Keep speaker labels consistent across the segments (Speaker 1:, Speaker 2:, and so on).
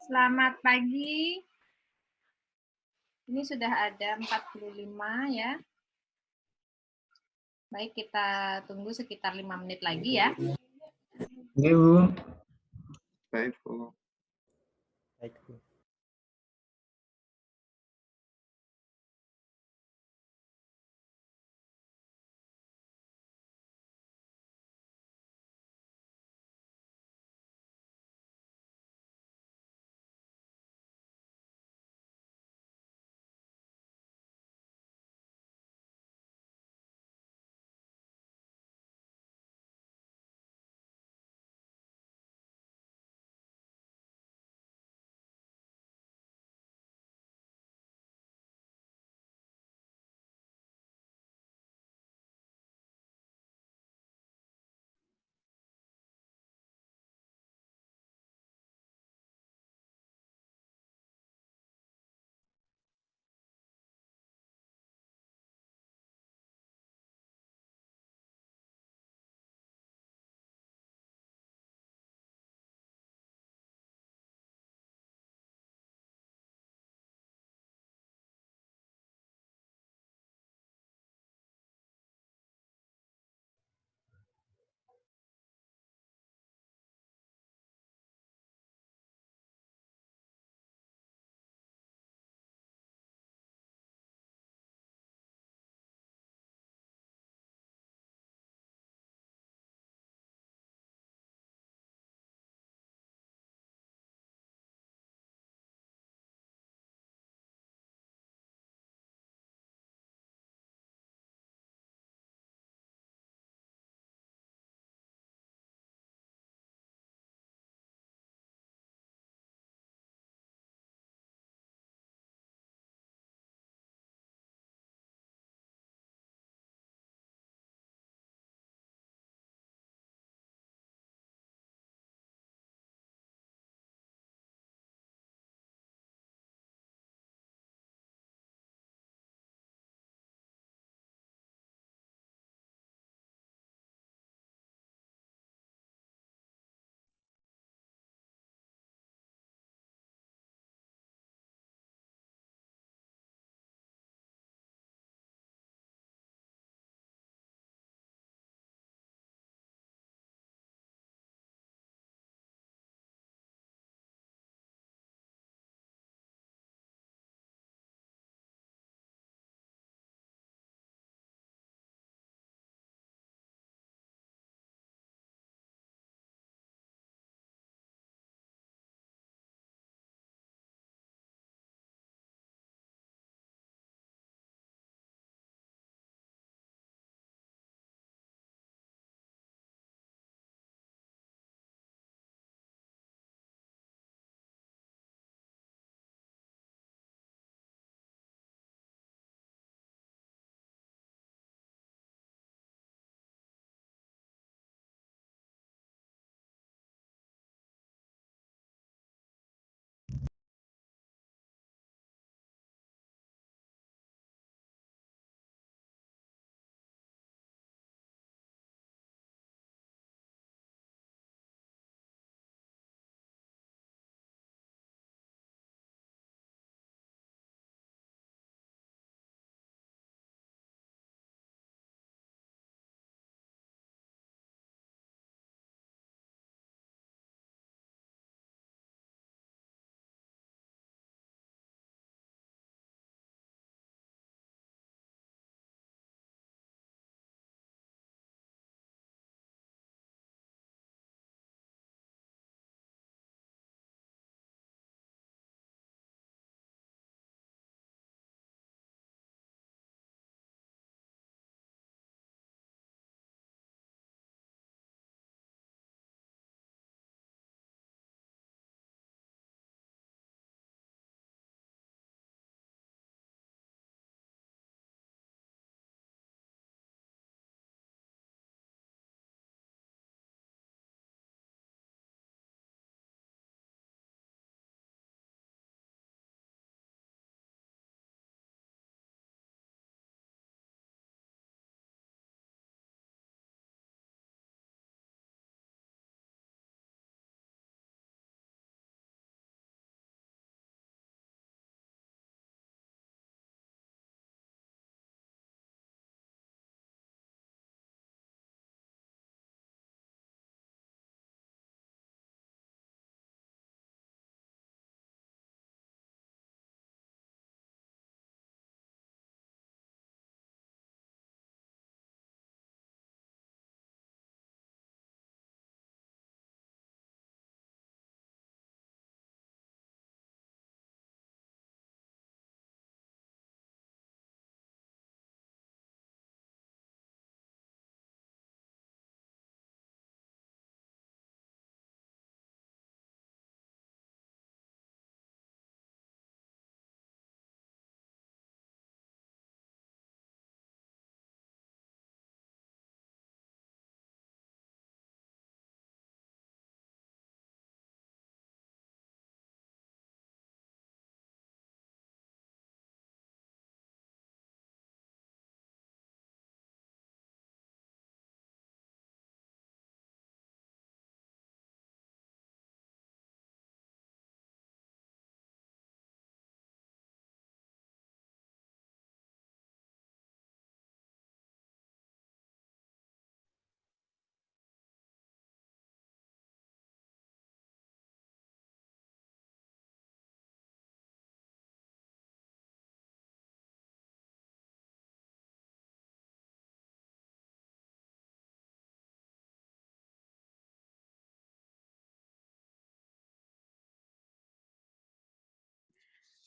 Speaker 1: Selamat pagi. Ini sudah ada 45 ya. Baik, kita tunggu sekitar 5 menit lagi ya.
Speaker 2: Oke, Bu.
Speaker 3: Baik, Bu.
Speaker 2: Baik, Bu.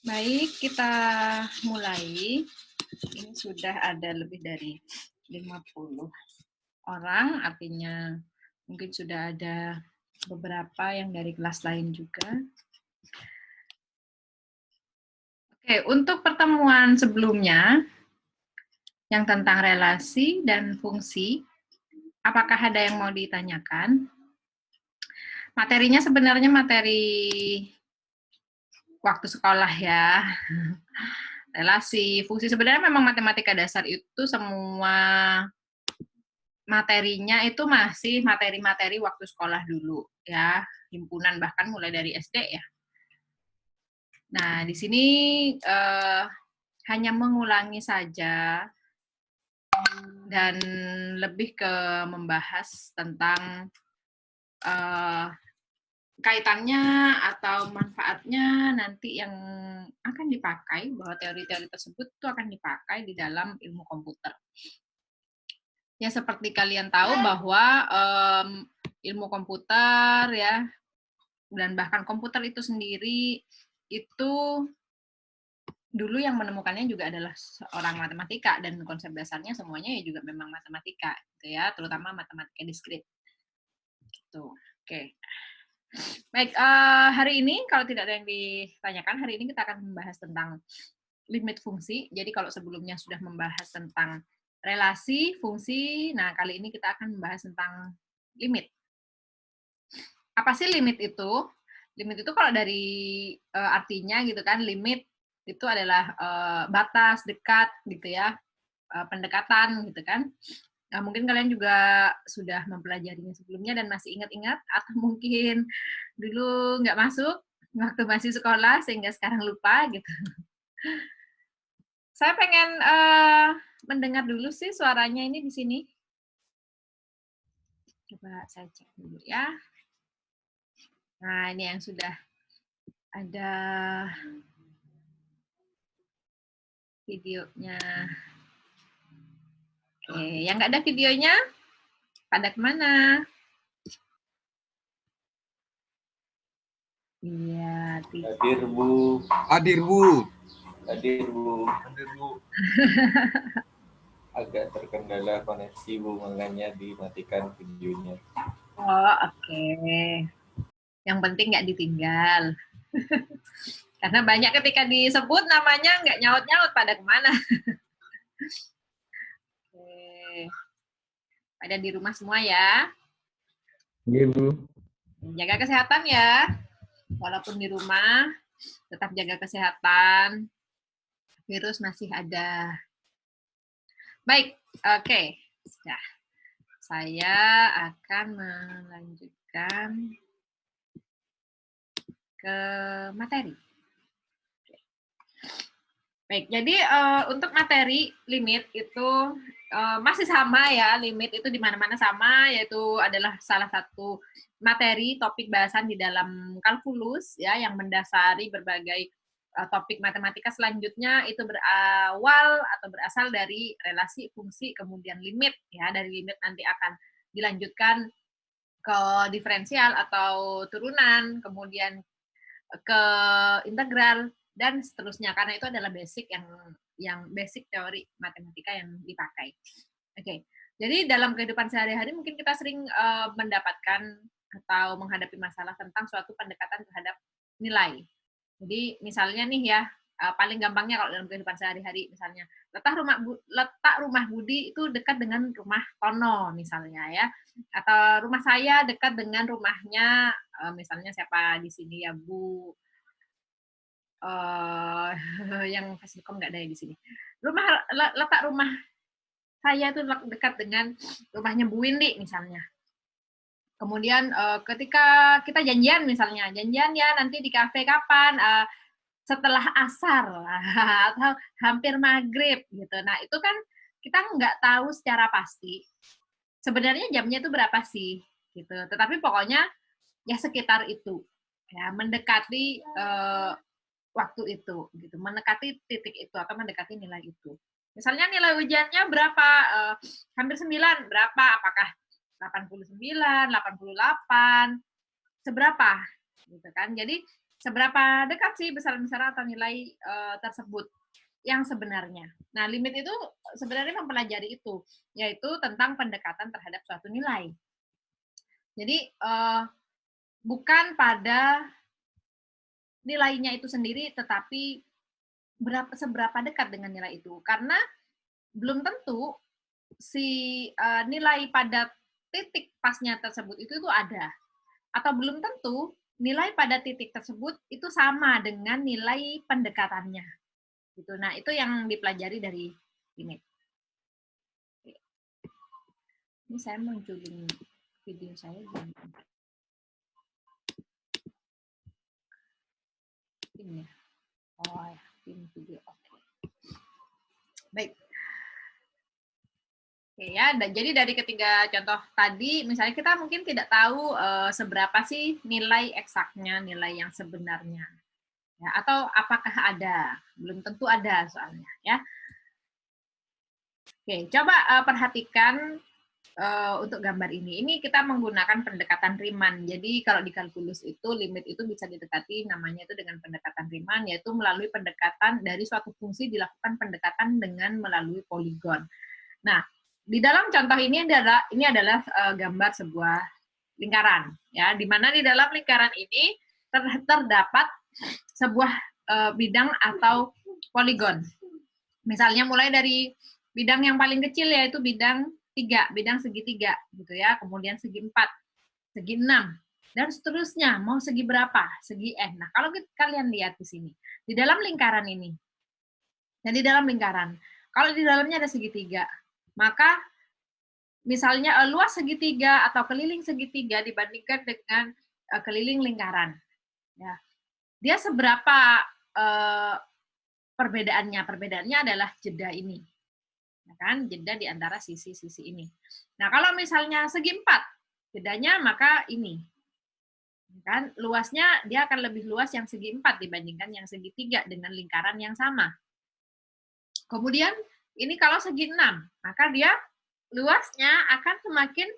Speaker 1: Baik, kita mulai. Ini sudah ada lebih dari 50 orang, artinya mungkin sudah ada beberapa yang dari kelas lain juga. Oke, untuk pertemuan sebelumnya, yang tentang relasi dan fungsi, apakah ada yang mau ditanyakan? Materinya sebenarnya materi waktu sekolah ya. Relasi, fungsi, sebenarnya memang matematika dasar itu semua materinya itu masih materi-materi waktu sekolah dulu ya, himpunan bahkan mulai dari SD ya. Nah, di sini hanya mengulangi saja dan lebih ke membahas tentang kaitannya atau manfaatnya nanti yang akan dipakai, bahwa teori-teori tersebut itu akan dipakai di dalam ilmu komputer. Ya, seperti kalian tahu bahwa ilmu komputer ya, dan bahkan komputer itu sendiri itu dulu yang menemukannya juga adalah seorang matematika, dan konsep dasarnya semuanya ya juga memang matematika gitu ya, terutama matematika diskrit gitu. Oke. Baik, hari ini kalau tidak ada yang ditanyakan, hari ini kita akan membahas tentang limit fungsi. Jadi kalau sebelumnya sudah membahas tentang relasi, fungsi, nah kali ini kita akan membahas tentang limit. Apa sih limit itu? Limit itu kalau dari artinya gitu kan, limit itu adalah batas, dekat gitu ya, pendekatan gitu kan. Nah, mungkin kalian juga sudah mempelajarinya sebelumnya dan masih ingat-ingat, atau mungkin dulu nggak masuk waktu masih sekolah sehingga sekarang lupa gitu. Saya pengen mendengar dulu sih suaranya ini di sini. Coba saya cek dulu ya. Nah, ini yang sudah ada videonya. Oke, yang nggak ada videonya, pada kemana? Iya,
Speaker 4: Hadir Bu.
Speaker 3: Hadir Bu.
Speaker 4: Hadir Bu. Agak terkendala koneksi Bu, makanya dimatikan videonya.
Speaker 1: Oh, oke. Yang penting nggak ditinggal. Karena banyak ketika disebut namanya nggak nyaut-nyaut, pada kemana. Oke. Pada di rumah semua ya.
Speaker 2: Iya, Bu.
Speaker 1: Jaga kesehatan ya. Walaupun di rumah, tetap jaga kesehatan. Virus masih ada. Baik, oke. Nah, saya akan melanjutkan ke materi. Baik, jadi untuk materi limit itu masih sama ya, limit itu di mana-mana sama, yaitu adalah salah satu materi topik bahasan di dalam kalkulus ya, yang mendasari berbagai topik matematika selanjutnya. Itu berawal atau berasal dari relasi, fungsi, kemudian limit ya. Dari limit nanti akan dilanjutkan ke diferensial atau turunan, kemudian ke integral dan seterusnya, karena itu adalah basic yang basic teori matematika yang dipakai. Oke. Jadi dalam kehidupan sehari-hari mungkin kita sering mendapatkan atau menghadapi masalah tentang suatu pendekatan terhadap nilai. Jadi misalnya nih ya, paling gampangnya kalau dalam kehidupan sehari-hari, misalnya letak rumah Budi itu dekat dengan rumah Tono misalnya ya, atau rumah saya dekat dengan rumahnya misalnya siapa di sini ya, Bu yang Fasilkom nggak ada di sini. Letak rumah saya itu dekat dengan rumahnya Bu Windy misalnya. Kemudian ketika kita janjian misalnya, janjian ya nanti di kafe kapan, setelah asar atau hampir maghrib gitu. Nah itu kan kita nggak tahu secara pasti sebenarnya jamnya itu berapa sih gitu. Tetapi pokoknya ya sekitar itu ya, mendekati waktu itu gitu, mendekati titik itu atau mendekati nilai itu. Misalnya nilai ujiannya berapa, hampir 9, berapa, apakah 89, 88, seberapa gitu kan. Jadi seberapa dekat sih besaran-besaran atau nilai tersebut yang sebenarnya. Nah, limit itu sebenarnya mempelajari itu, yaitu tentang pendekatan terhadap suatu nilai. Jadi, bukan pada nilainya itu sendiri, tetapi seberapa dekat dengan nilai itu. Karena belum tentu si nilai pada titik pasnya tersebut itu ada. Atau belum tentu nilai pada titik tersebut itu sama dengan nilai pendekatannya. Gitu. Nah, itu yang dipelajari dari ini. Ini saya munculin video saya gimana? Ini ya. Oh ya, ini video. Oke. Baik. Oke ya, jadi dari ketiga contoh tadi, misalnya kita mungkin tidak tahu seberapa sih nilai eksaknya, nilai yang sebenarnya. Ya, atau apakah ada? Belum tentu ada soalnya. Ya. Oke, coba perhatikan untuk gambar ini. Ini kita menggunakan pendekatan Riemann. Jadi kalau di kalkulus itu limit itu bisa didekati namanya itu dengan pendekatan Riemann, yaitu melalui pendekatan dari suatu fungsi dilakukan pendekatan dengan melalui poligon. Nah, di dalam contoh ini adalah gambar sebuah lingkaran, ya, di mana di dalam lingkaran ini terdapat sebuah bidang atau poligon. Misalnya mulai dari bidang yang paling kecil yaitu bidang 3, bidang segitiga, gitu ya. Kemudian segi 4, segi 6, dan seterusnya. Mau segi berapa? Segi N. Nah, kalau kalian lihat di sini, di dalam lingkaran ini, dan di dalam lingkaran, kalau di dalamnya ada segitiga, maka misalnya luas segitiga atau keliling segitiga dibandingkan dengan keliling lingkaran. Ya. Dia seberapa perbedaannya? Perbedaannya adalah jeda ini. Ya kan, jeda di antara sisi-sisi ini. Nah, kalau misalnya segi 4, jedanya maka ini. Ya kan, luasnya dia akan lebih luas yang segi 4 dibandingkan yang segi 3 dengan lingkaran yang sama. Kemudian, ini kalau segi 6, maka dia luasnya akan semakin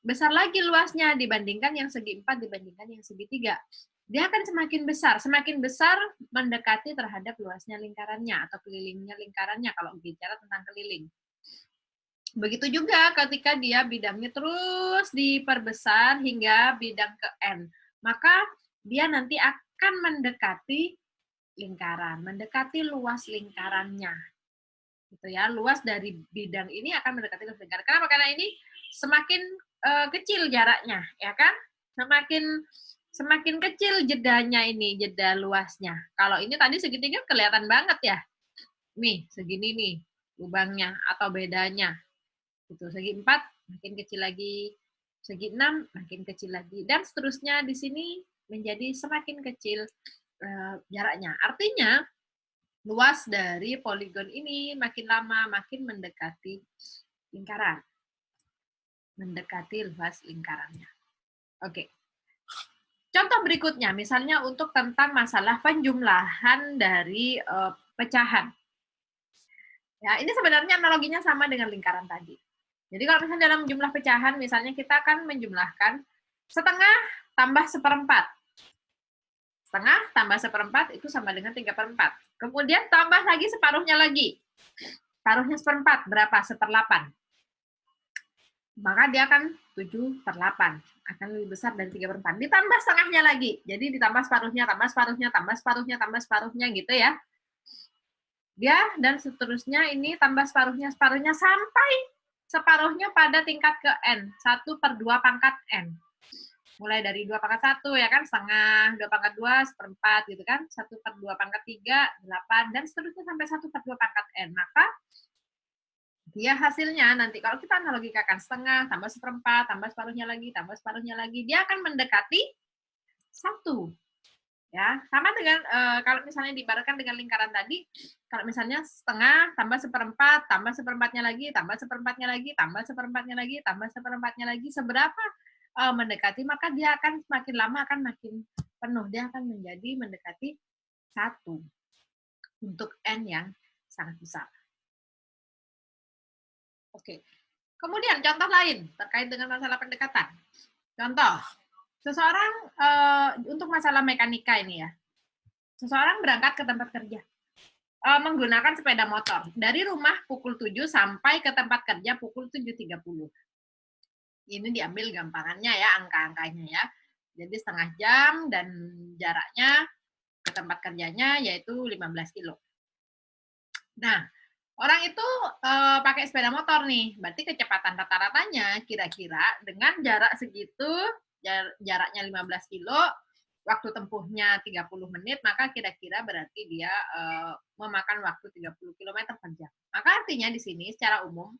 Speaker 1: besar lagi luasnya dibandingkan yang segi 4 dibandingkan yang segi 3. Dia akan semakin besar mendekati terhadap luasnya lingkarannya atau kelilingnya lingkarannya kalau bicara tentang keliling. Begitu juga ketika dia bidangnya terus diperbesar hingga bidang ke N, maka dia nanti akan mendekati lingkaran, mendekati luas lingkarannya. Gitu ya, luas dari bidang ini akan mendekati luas lingkaran. Kenapa? Karena ini semakin kecil jaraknya, ya kan? Semakin kecil jedanya ini, jeda luasnya. Kalau ini tadi segitiga kelihatan banget ya. Nih, segini nih lubangnya atau bedanya. Gitu. Segi 4 makin kecil lagi, segi 6 makin kecil lagi, dan seterusnya di sini menjadi semakin kecil jaraknya. Artinya, luas dari poligon ini makin lama makin mendekati lingkaran. Mendekati luas lingkarannya. Oke. Contoh berikutnya, misalnya untuk tentang masalah penjumlahan dari pecahan. Ya, ini sebenarnya analoginya sama dengan lingkaran tadi. Jadi kalau misalnya dalam jumlah pecahan, misalnya kita akan menjumlahkan setengah tambah seperempat. Setengah tambah seperempat itu sama dengan 3/4. Kemudian tambah lagi separuhnya lagi. Separuhnya seperempat, berapa? 1/8. Maka dia akan 7/8. Akan lebih besar dari 3/4. Ditambah setengahnya lagi. Jadi ditambah separuhnya, tambah separuhnya, tambah separuhnya, tambah separuhnya, gitu ya. Dia dan seterusnya ini tambah separuhnya, separuhnya, sampai separuhnya pada tingkat ke N. 1/2 pangkat N. Mulai dari 2/1, ya kan, setengah, 2/2, seperempat, gitu kan, 1/2 pangkat 3, 8, dan seterusnya sampai 1/2 pangkat N. Maka dia hasilnya nanti kalau kita analogikakan setengah, tambah seperempat, tambah separuhnya lagi, dia akan mendekati 1. Ya, sama dengan kalau misalnya diibaratkan dengan lingkaran tadi, kalau misalnya setengah tambah seperempat, tambah seperempatnya lagi, tambah seperempatnya lagi, tambah seperempatnya lagi, tambah seperempatnya lagi, seberapa mendekati, maka dia akan semakin lama akan makin penuh, dia akan menjadi mendekati 1 untuk N yang sangat besar. Oke. Kemudian contoh lain terkait dengan masalah pendekatan. Contoh, seseorang untuk masalah mekanika ini ya. Seseorang berangkat ke tempat kerja menggunakan sepeda motor dari rumah pukul 7 sampai ke tempat kerja pukul 7.30. Ini diambil gampangannya ya, angka-angkanya ya. Jadi setengah jam dan jaraknya ke tempat kerjanya yaitu 15 kilo. Nah, orang itu pakai sepeda motor nih, berarti kecepatan rata-ratanya kira-kira dengan jarak segitu, jaraknya 15 kilo, waktu tempuhnya 30 menit, maka kira-kira berarti dia memakan waktu 30 km per jam. Maka artinya di sini secara umum,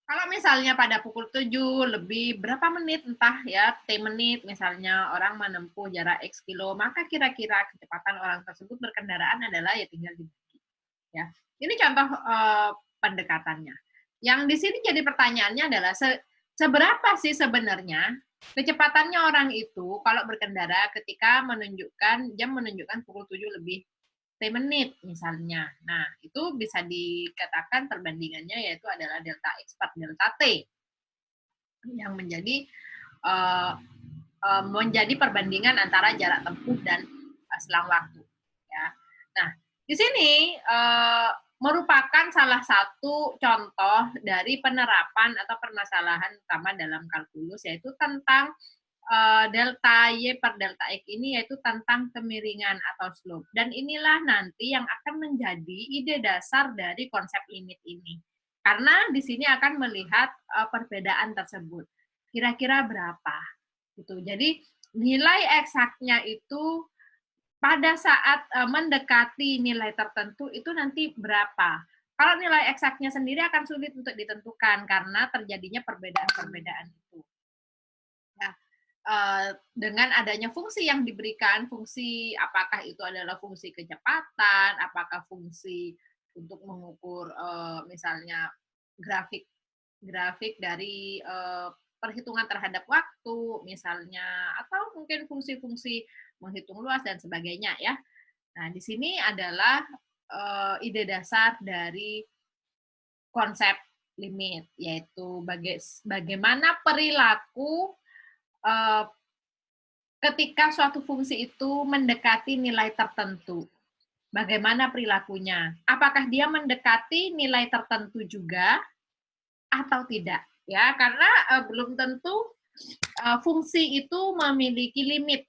Speaker 1: kalau misalnya pada pukul 7 lebih berapa menit, entah ya, T menit, misalnya orang menempuh jarak X kilo, maka kira-kira kecepatan orang tersebut berkendaraan adalah ya tinggal dibagi. Ya. Ini contoh pendekatannya. Yang di sini jadi pertanyaannya adalah seberapa sih sebenarnya kecepatannya orang itu kalau berkendara ketika jam menunjukkan pukul 7 lebih T menit misalnya. Nah, itu bisa dikatakan perbandingannya yaitu adalah delta X per delta T yang menjadi perbandingan antara jarak tempuh dan selang waktu. Ya. Nah, di sini merupakan salah satu contoh dari penerapan atau permasalahan utama dalam kalkulus, yaitu tentang delta Y per delta X ini, yaitu tentang kemiringan atau slope. Dan inilah nanti yang akan menjadi ide dasar dari konsep limit ini. Karena di sini akan melihat perbedaan tersebut. Kira-kira berapa? Gitu. Jadi nilai eksaknya itu pada saat mendekati nilai tertentu itu nanti berapa. Kalau nilai eksaknya sendiri akan sulit untuk ditentukan karena terjadinya perbedaan-perbedaan itu. Nah, dengan adanya fungsi yang diberikan, fungsi apakah itu adalah fungsi kecepatan, apakah fungsi untuk mengukur misalnya grafik dari perhitungan terhadap waktu misalnya, atau mungkin fungsi-fungsi menghitung luas dan sebagainya ya. Nah, di sini adalah ide dasar dari konsep limit, yaitu bagaimana perilaku ketika suatu fungsi itu mendekati nilai tertentu. Bagaimana perilakunya? Apakah dia mendekati nilai tertentu juga atau tidak? Ya, karena belum tentu fungsi itu memiliki limit.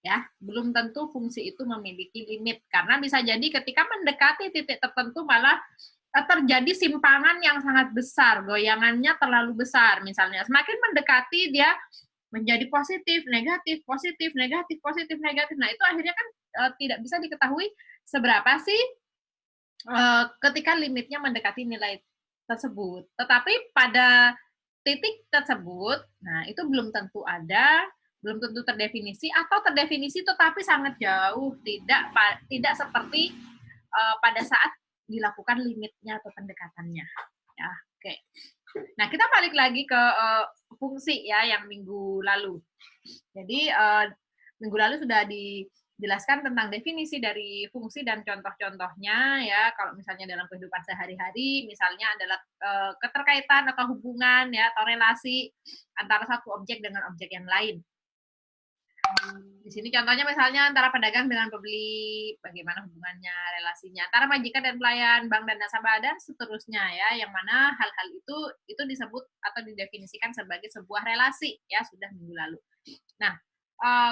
Speaker 1: Ya, belum tentu fungsi itu memiliki limit karena bisa jadi ketika mendekati titik tertentu malah terjadi simpangan yang sangat besar, goyangannya terlalu besar misalnya. Semakin mendekati dia menjadi positif, negatif, positif, negatif, positif, negatif. Nah, itu akhirnya kan tidak bisa diketahui seberapa sih ketika limitnya mendekati nilai tersebut. Tetapi pada titik tersebut, nah itu belum tentu ada, belum tentu terdefinisi, atau terdefinisi tetapi sangat jauh, tidak seperti pada saat dilakukan limitnya atau pendekatannya. Ya, oke. Nah, kita balik lagi ke fungsi ya yang minggu lalu. Jadi minggu lalu sudah dijelaskan tentang definisi dari fungsi dan contoh-contohnya ya. Kalau misalnya dalam kehidupan sehari-hari, misalnya adalah keterkaitan atau hubungan ya atau relasi antara satu objek dengan objek yang lain. Di sini contohnya misalnya antara pedagang dengan pembeli, bagaimana hubungannya, relasinya antara majikan dan pelayan, bank dan nasabah dan seterusnya ya, yang mana hal-hal itu disebut atau didefinisikan sebagai sebuah relasi ya, sudah minggu lalu. Nah,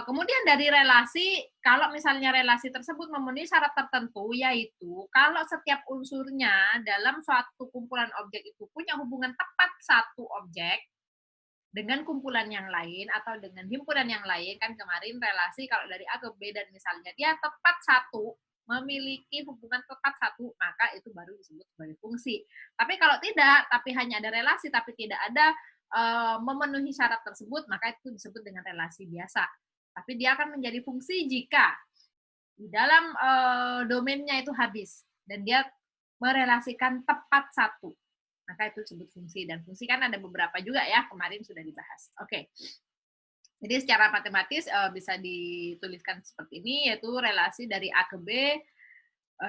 Speaker 1: kemudian dari relasi, kalau misalnya relasi tersebut memenuhi syarat tertentu, yaitu kalau setiap unsurnya dalam suatu kumpulan objek itu punya hubungan tepat satu objek dengan kumpulan yang lain atau dengan himpunan yang lain, kan kemarin relasi kalau dari A ke B dan misalnya dia tepat satu, memiliki hubungan tepat satu, maka itu baru disebut sebagai fungsi. Tapi kalau tidak, tapi hanya ada relasi tapi tidak ada memenuhi syarat tersebut, maka itu disebut dengan relasi biasa. Tapi dia akan menjadi fungsi jika di dalam domainnya itu habis dan dia merelasikan tepat satu, maka itu disebut fungsi. Dan fungsi kan ada beberapa juga ya, kemarin sudah dibahas. Oke. Jadi secara matematis bisa dituliskan seperti ini, yaitu relasi dari A ke B,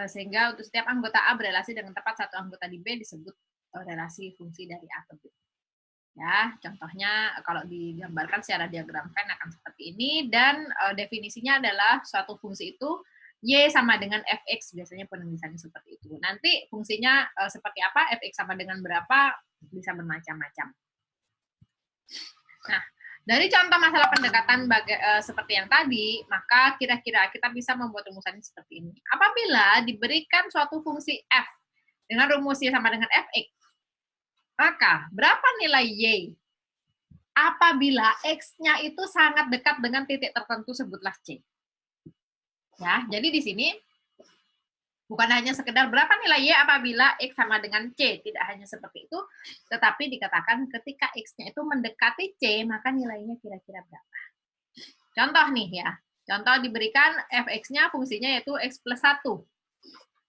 Speaker 1: sehingga untuk setiap anggota A berelasi dengan tepat satu anggota di B disebut relasi fungsi dari A ke B. Ya, contohnya kalau digambarkan secara diagram Venn akan seperti seperti ini, dan definisinya adalah suatu fungsi itu Y sama dengan fx, biasanya penulisannya seperti itu. Nanti fungsinya seperti apa, fx sama dengan berapa, bisa bermacam-macam. Nah, dari contoh masalah pendekatan seperti yang tadi, maka kira-kira kita bisa membuat rumusannya seperti ini. Apabila diberikan suatu fungsi f dengan rumus Y sama dengan fx, maka berapa nilai Y apabila x-nya itu sangat dekat dengan titik tertentu, sebutlah C. Ya, jadi di sini bukan hanya sekedar berapa nilai Y apabila X sama dengan C, tidak hanya seperti itu, tetapi dikatakan ketika X-nya itu mendekati C, maka nilainya kira-kira berapa. Contoh nih ya, contoh diberikan fx-nya fungsinya yaitu X plus 1.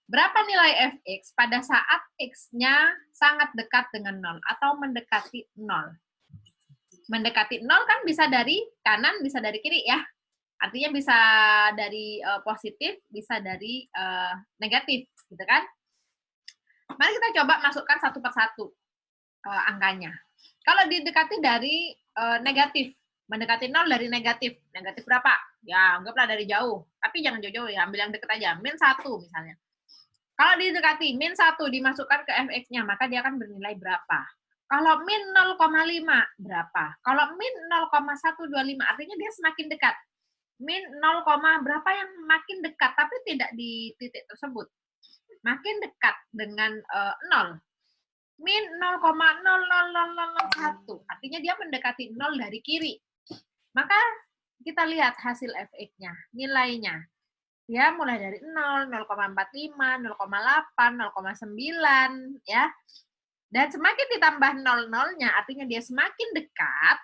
Speaker 1: Berapa nilai fx pada saat X-nya sangat dekat dengan 0 atau mendekati 0? Mendekati 0 kan bisa dari kanan, bisa dari kiri ya. Artinya bisa dari positif, bisa dari negatif, gitu kan? Mari kita coba masukkan satu persatu angkanya. Kalau didekati dari negatif, mendekati 0 dari negatif, negatif berapa? Ya, anggaplah dari jauh. Tapi jangan jauh-jauh ya, ambil yang dekat aja, min 1 misalnya. Kalau didekati min 1 dimasukkan ke fx-nya, maka dia akan bernilai berapa? Kalau min 0,5 berapa? Kalau min 0,125 artinya dia semakin dekat. Min 0, berapa yang makin dekat tapi tidak di titik tersebut. Makin dekat dengan 0. Min 0,00001. Artinya dia mendekati 0 dari kiri. Maka kita lihat hasil fx-nya, nilainya. Dia mulai dari 0, 0,45, 0,8, 0,9 ya. Dan semakin ditambah 0-0-nya, artinya dia semakin dekat,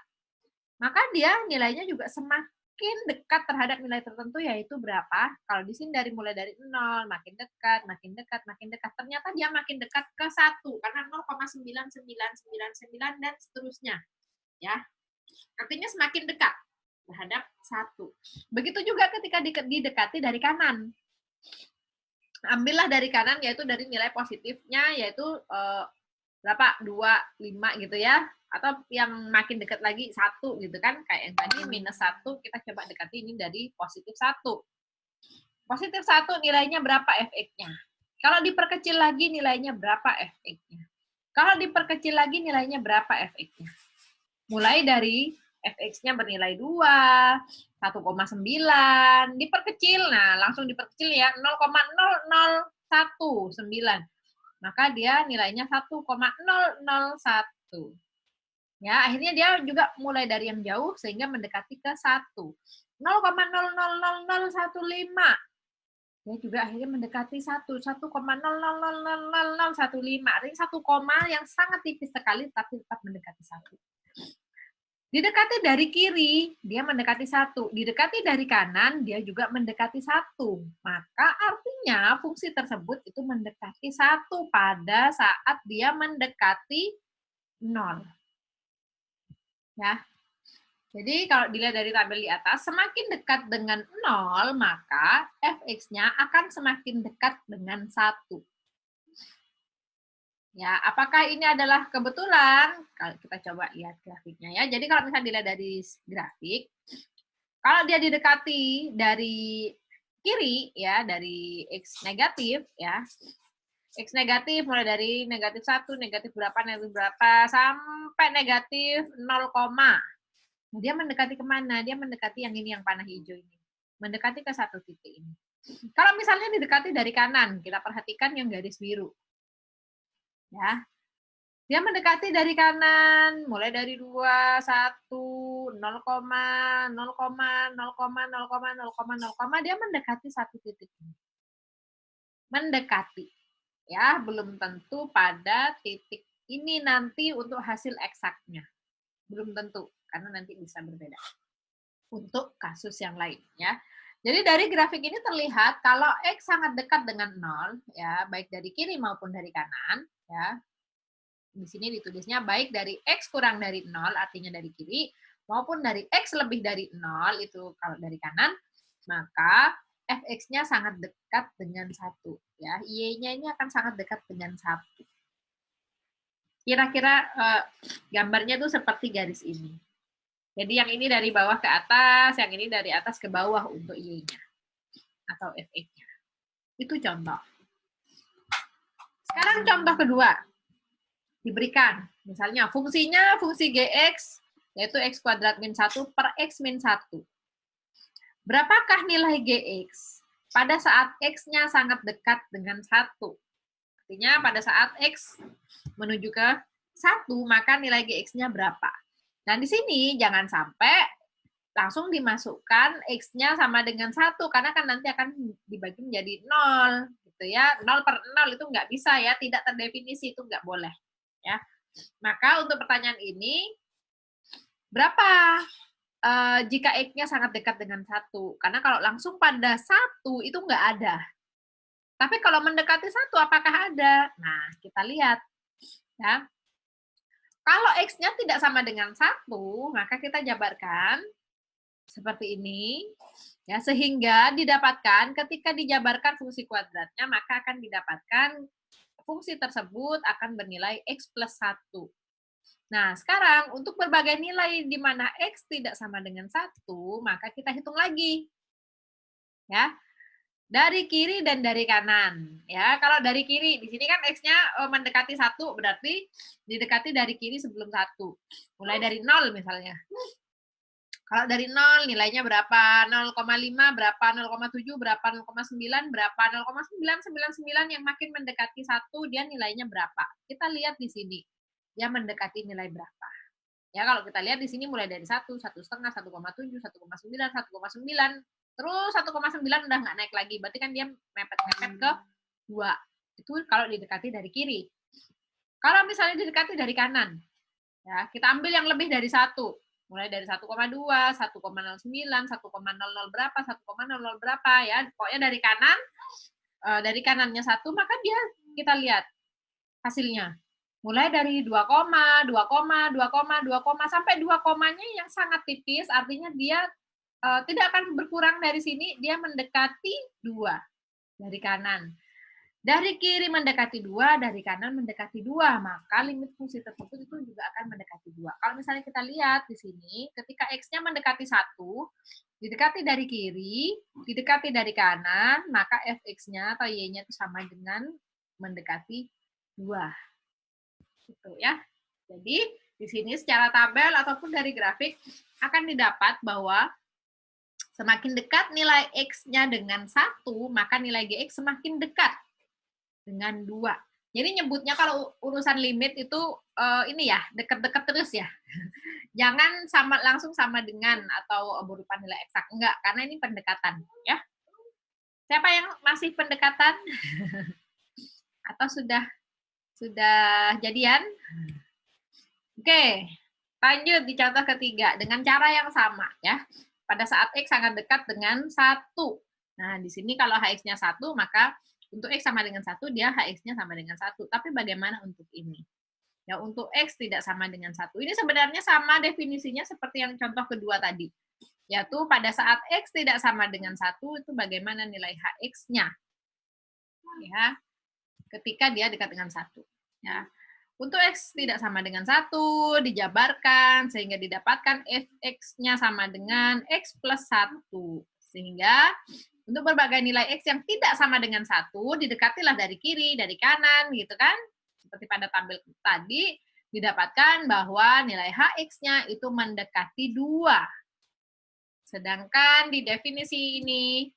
Speaker 1: maka dia nilainya juga semakin dekat terhadap nilai tertentu, yaitu berapa? Kalau di sini mulai dari 0, makin dekat, makin dekat, makin dekat. Ternyata dia makin dekat ke 1, karena 0,9999 dan seterusnya. Ya, artinya semakin dekat terhadap 1. Begitu juga ketika didekati dari kanan. Ambillah dari kanan, yaitu dari nilai positifnya, yaitu berapa? 2, 5 gitu ya. Atau yang makin dekat lagi 1 gitu kan. Kayak yang tadi minus 1, kita coba dekati ini dari positif 1. Positif 1 nilainya berapa fx-nya? Kalau diperkecil lagi nilainya berapa fx-nya? Kalau diperkecil lagi nilainya berapa fx-nya? Mulai dari fx-nya bernilai 2, 1,9, diperkecil, nah langsung diperkecil ya, 0,0019. Maka dia nilainya 1,001. Ya, akhirnya dia juga mulai dari yang jauh sehingga mendekati ke 1. 0,000015. Dia juga akhirnya mendekati 1. 1,00000015. Artinya 1 koma yang sangat tipis sekali tapi tetap mendekati 1. Didekati dari kiri, dia mendekati 1. Didekati dari kanan, dia juga mendekati 1. Maka artinya fungsi tersebut itu mendekati 1 pada saat dia mendekati 0. Ya. Jadi kalau dilihat dari tabel di atas, semakin dekat dengan 0, maka fx-nya akan semakin dekat dengan 1. Ya, apakah ini adalah kebetulan? Kalau kita coba lihat grafiknya ya. Jadi kalau misalnya dilihat dari grafik, kalau dia didekati dari kiri ya, dari x negatif ya. X negatif mulai dari negatif 1, negatif berapa sampai negatif 0, dia mendekati kemana? Dia mendekati yang ini, yang panah hijau ini. Mendekati ke satu titik ini. Kalau misalnya didekati dari kanan, kita perhatikan yang garis biru. Ya, dia mendekati dari kanan, mulai dari 2, 1, 0, 0, 0, 0, dia mendekati satu titik ini. Mendekati. Ya, belum tentu pada titik ini nanti untuk hasil eksaknya. Belum tentu, karena nanti bisa berbeda. Untuk kasus yang lain, ya. Jadi dari grafik ini terlihat kalau X sangat dekat dengan 0, ya, baik dari kiri maupun dari kanan, ya. Di sini ditulisnya baik dari X kurang dari 0, artinya dari kiri, maupun dari X lebih dari 0, itu kalau dari kanan, maka fx-nya sangat dekat dengan 1. Ya. Y-nya ini akan sangat dekat dengan 1. Kira-kira gambarnya itu seperti garis ini. Jadi yang ini dari bawah ke atas, yang ini dari atas ke bawah untuk Y-nya atau Fx-nya. Itu contoh. Sekarang contoh kedua. Diberikan, misalnya fungsinya fungsi Gx, yaitu X kuadrat min 1 per X min 1. Berapakah nilai Gx pada saat X-nya sangat dekat dengan 1? Artinya pada saat X menuju ke 1, maka nilai Gx-nya berapa? Dan di sini jangan sampai langsung dimasukkan X-nya sama dengan 1, karena kan nanti akan dibagi menjadi 0. Gitu ya. 0 per 0 itu nggak bisa ya, tidak terdefinisi, itu nggak boleh. Ya. Maka untuk pertanyaan ini, berapa jika X-nya sangat dekat dengan 1? Karena kalau langsung pada 1 itu nggak ada. Tapi kalau mendekati 1, apakah ada? Nah, kita lihat. Ya. Kalau X-nya tidak sama dengan 1, maka kita jabarkan seperti ini. Ya, sehingga didapatkan ketika dijabarkan fungsi kuadratnya, maka akan didapatkan fungsi tersebut akan bernilai X plus 1. Nah, sekarang untuk berbagai nilai di mana X tidak sama dengan 1, maka kita hitung lagi. Ya, dari kiri dan dari kanan. Ya, kalau dari kiri, di sini kan X-nya mendekati 1, berarti didekati dari kiri sebelum 1. Mulai dari 0 misalnya. Kalau dari 0 nilainya berapa? 0,5 berapa? 0,7 berapa? 0,9 berapa? 0,999 yang makin mendekati 1 dia nilainya berapa? Kita lihat di sini. Dia mendekati nilai berapa? Ya kalau kita lihat di sini mulai dari 1, 1,5, 1,7, 1,9, 1,9, terus 1,9 udah nggak naik lagi. Berarti kan dia mepet-mepet ke 2. Itu kalau didekati dari kiri. Kalau misalnya didekati dari kanan, ya kita ambil yang lebih dari 1. Mulai dari 1,2, 1,09, 1,00 berapa, 1,00 berapa ya. Pokoknya dari kanan, dari kanannya 1, maka dia kita lihat hasilnya. Mulai dari 2, 2, 2, sampai 2 komanya yang sangat tipis, artinya dia tidak akan berkurang dari sini, dia mendekati 2 dari kanan. Dari kiri mendekati 2, dari kanan mendekati 2, maka limit fungsi tersebut itu juga akan mendekati 2. Kalau misalnya kita lihat di sini, ketika X-nya mendekati 1, didekati dari kiri, didekati dari kanan, maka Fx-nya atau Y-nya itu sama dengan mendekati 2. Gitu ya. Jadi, di sini secara tabel ataupun dari grafik akan didapat bahwa semakin dekat nilai X-nya dengan 1, maka nilai Gx semakin dekat dengan 2. Jadi nyebutnya kalau urusan limit itu ini ya, dekat-dekat terus ya. Jangan langsung sama dengan atau berupa nilai eksak. Enggak, karena ini pendekatan. Ya. Siapa yang masih pendekatan? Atau sudah jadian? Oke, lanjut di contoh ketiga. Dengan cara yang sama. Ya. Pada saat X sangat dekat dengan 1. Nah, di sini kalau Hx-nya 1, maka untuk X sama dengan 1, dia Hx-nya sama dengan 1. Tapi bagaimana untuk ini? Ya, untuk X tidak sama dengan 1. Ini sebenarnya sama definisinya seperti yang contoh kedua tadi. Yaitu pada saat X tidak sama dengan 1, itu bagaimana nilai Hx-nya. Ya, ketika dia dekat dengan 1. Ya. Untuk X tidak sama dengan 1, dijabarkan sehingga didapatkan Fx-nya sama dengan X plus 1. Sehingga untuk berbagai nilai X yang tidak sama dengan 1, didekatilah dari kiri, dari kanan, gitu kan. Seperti pada tabel tadi, didapatkan bahwa nilai Hx-nya itu mendekati 2. Sedangkan di definisi ini,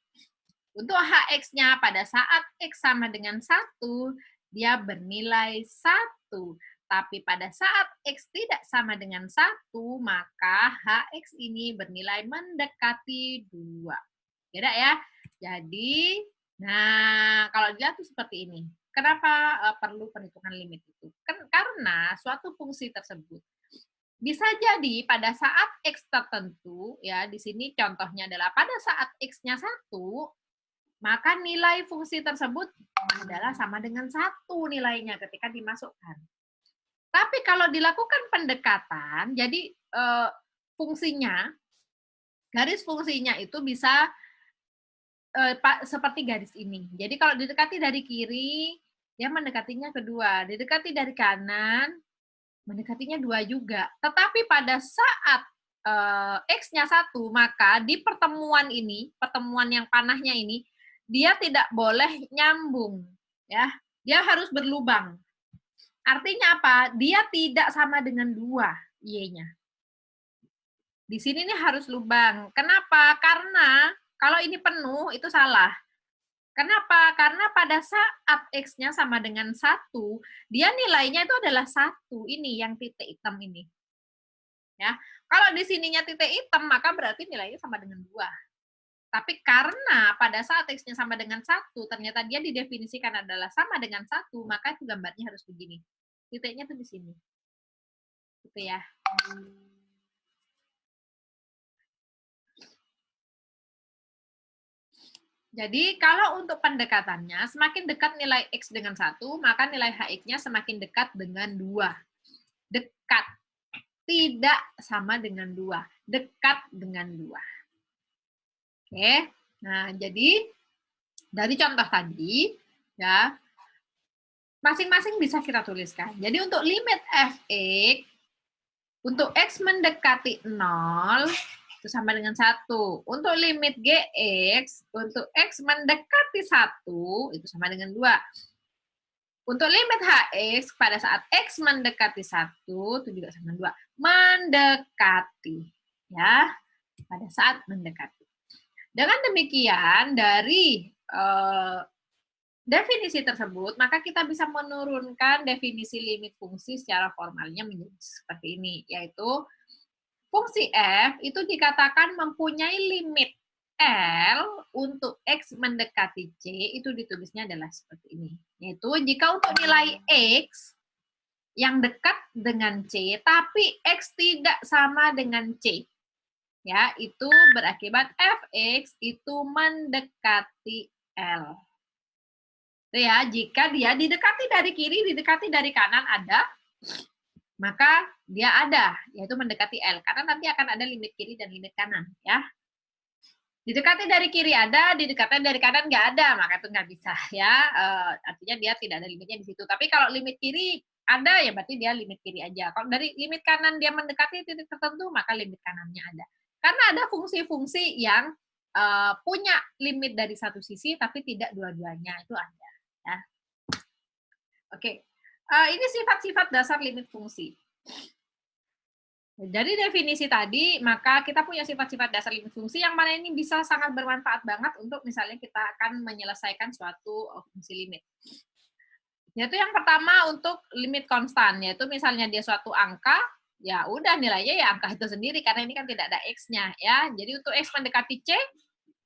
Speaker 1: untuk Hx-nya pada saat X sama dengan 1, dia bernilai 1. Tapi pada saat X tidak sama dengan 1, maka Hx ini bernilai mendekati 2. Beda ya? Jadi, nah kalau dilihat tuh seperti ini. Kenapa perlu perhitungan limit itu? Karena suatu fungsi tersebut bisa jadi pada saat X tertentu, ya di sini contohnya adalah pada saat X-nya 1, maka nilai fungsi tersebut adalah sama dengan 1 nilainya ketika dimasukkan. Tapi kalau dilakukan pendekatan, jadi fungsinya, garis fungsinya itu bisa seperti garis ini. Jadi kalau didekati dari kiri, dia mendekatinya kedua. Didekati dari kanan, mendekatinya 2 juga. Tetapi pada saat X-nya 1, maka di pertemuan ini, pertemuan yang panahnya ini, dia tidak boleh nyambung. Ya, dia harus berlubang. Artinya apa? Dia tidak sama dengan 2 Y-nya. Di sini nih harus lubang. Kenapa? Karena kalau ini penuh, itu salah. Kenapa? Karena pada saat X-nya sama dengan 1, dia nilainya itu adalah 1. Ini yang titik hitam ini. Ya, kalau di sininya titik hitam, maka berarti nilainya sama dengan 2. Tapi karena pada saat X-nya sama dengan 1, ternyata dia didefinisikan adalah sama dengan 1, maka itu gambarnya harus begini. Titiknya tuh di sini. Gitu ya. Jadi kalau untuk pendekatannya, semakin dekat nilai X dengan 1, maka nilai HX-nya semakin dekat dengan 2. Dekat. Tidak sama dengan 2. Dekat dengan 2. Oke. Nah, jadi dari contoh tadi, ya, masing-masing bisa kita tuliskan. Jadi untuk limit fx, untuk x mendekati 0, itu sama dengan 1. Untuk limit gx, untuk x mendekati 1, itu sama dengan 2. Untuk limit hx, pada saat x mendekati 1, itu juga sama dengan 2. Mendekati. Ya, pada saat mendekati. Dengan demikian, dari definisi tersebut, maka kita bisa menurunkan definisi limit fungsi secara formalnya menjadi seperti ini, yaitu fungsi f itu dikatakan mempunyai limit L untuk X mendekati C, itu ditulisnya adalah seperti ini. Yaitu jika untuk nilai X yang dekat dengan C, tapi X tidak sama dengan C, ya, itu berakibat fx itu mendekati L. Itu ya, jika dia didekati dari kiri, didekati dari kanan ada, maka dia ada, yaitu mendekati L. Karena nanti akan ada limit kiri dan limit kanan, ya. Didekati dari kiri ada, didekati dari kanan nggak ada, maka itu nggak bisa, ya. Artinya dia tidak ada limitnya di situ. Tapi kalau limit kiri ada, ya berarti dia limit kiri aja. Kalau dari limit kanan dia mendekati titik tertentu, maka limit kanannya ada. Karena ada fungsi-fungsi yang punya limit dari satu sisi, tapi tidak dua-duanya, itu ada. Ya. Oke, ini sifat-sifat dasar limit fungsi. Dari definisi tadi, maka kita punya sifat-sifat dasar limit fungsi yang mana ini bisa sangat bermanfaat banget untuk misalnya kita akan menyelesaikan suatu fungsi limit. Yaitu yang pertama untuk limit konstan, yaitu misalnya dia suatu angka, ya udah nilainya ya angka itu sendiri karena ini kan tidak ada X-nya, ya. Jadi untuk X mendekati C,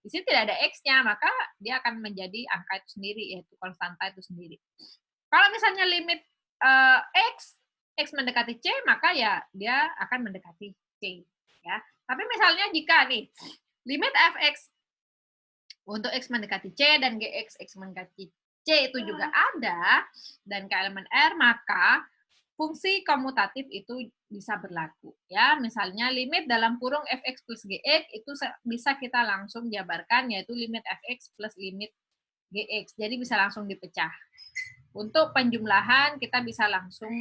Speaker 1: di sini tidak ada X-nya, maka dia akan menjadi angka itu sendiri, yaitu konstanta itu sendiri. Kalau misalnya limit X mendekati C, maka ya dia akan mendekati C. Ya. Tapi misalnya jika nih, limit fx untuk X mendekati C dan gx X mendekati C itu juga ada, dan ke elemen R, maka fungsi komutatif itu bisa berlaku. Ya, misalnya limit dalam kurung fx plus gx itu bisa kita langsung jabarkan, yaitu limit fx plus limit gx. Jadi bisa langsung dipecah. Untuk penjumlahan kita bisa langsung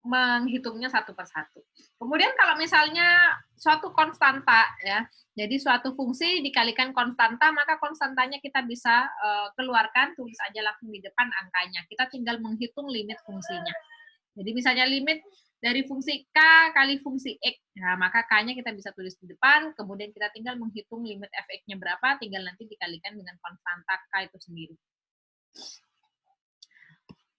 Speaker 1: menghitungnya satu per satu. Kemudian kalau misalnya suatu konstanta, ya, jadi suatu fungsi dikalikan konstanta, maka konstantanya kita bisa keluarkan, tulis aja langsung di depan angkanya. Kita tinggal menghitung limit fungsinya. Jadi misalnya limit dari fungsi K kali fungsi X, nah maka K-nya kita bisa tulis di depan, kemudian kita tinggal menghitung limit fx-nya berapa, tinggal nanti dikalikan dengan konstanta K itu sendiri.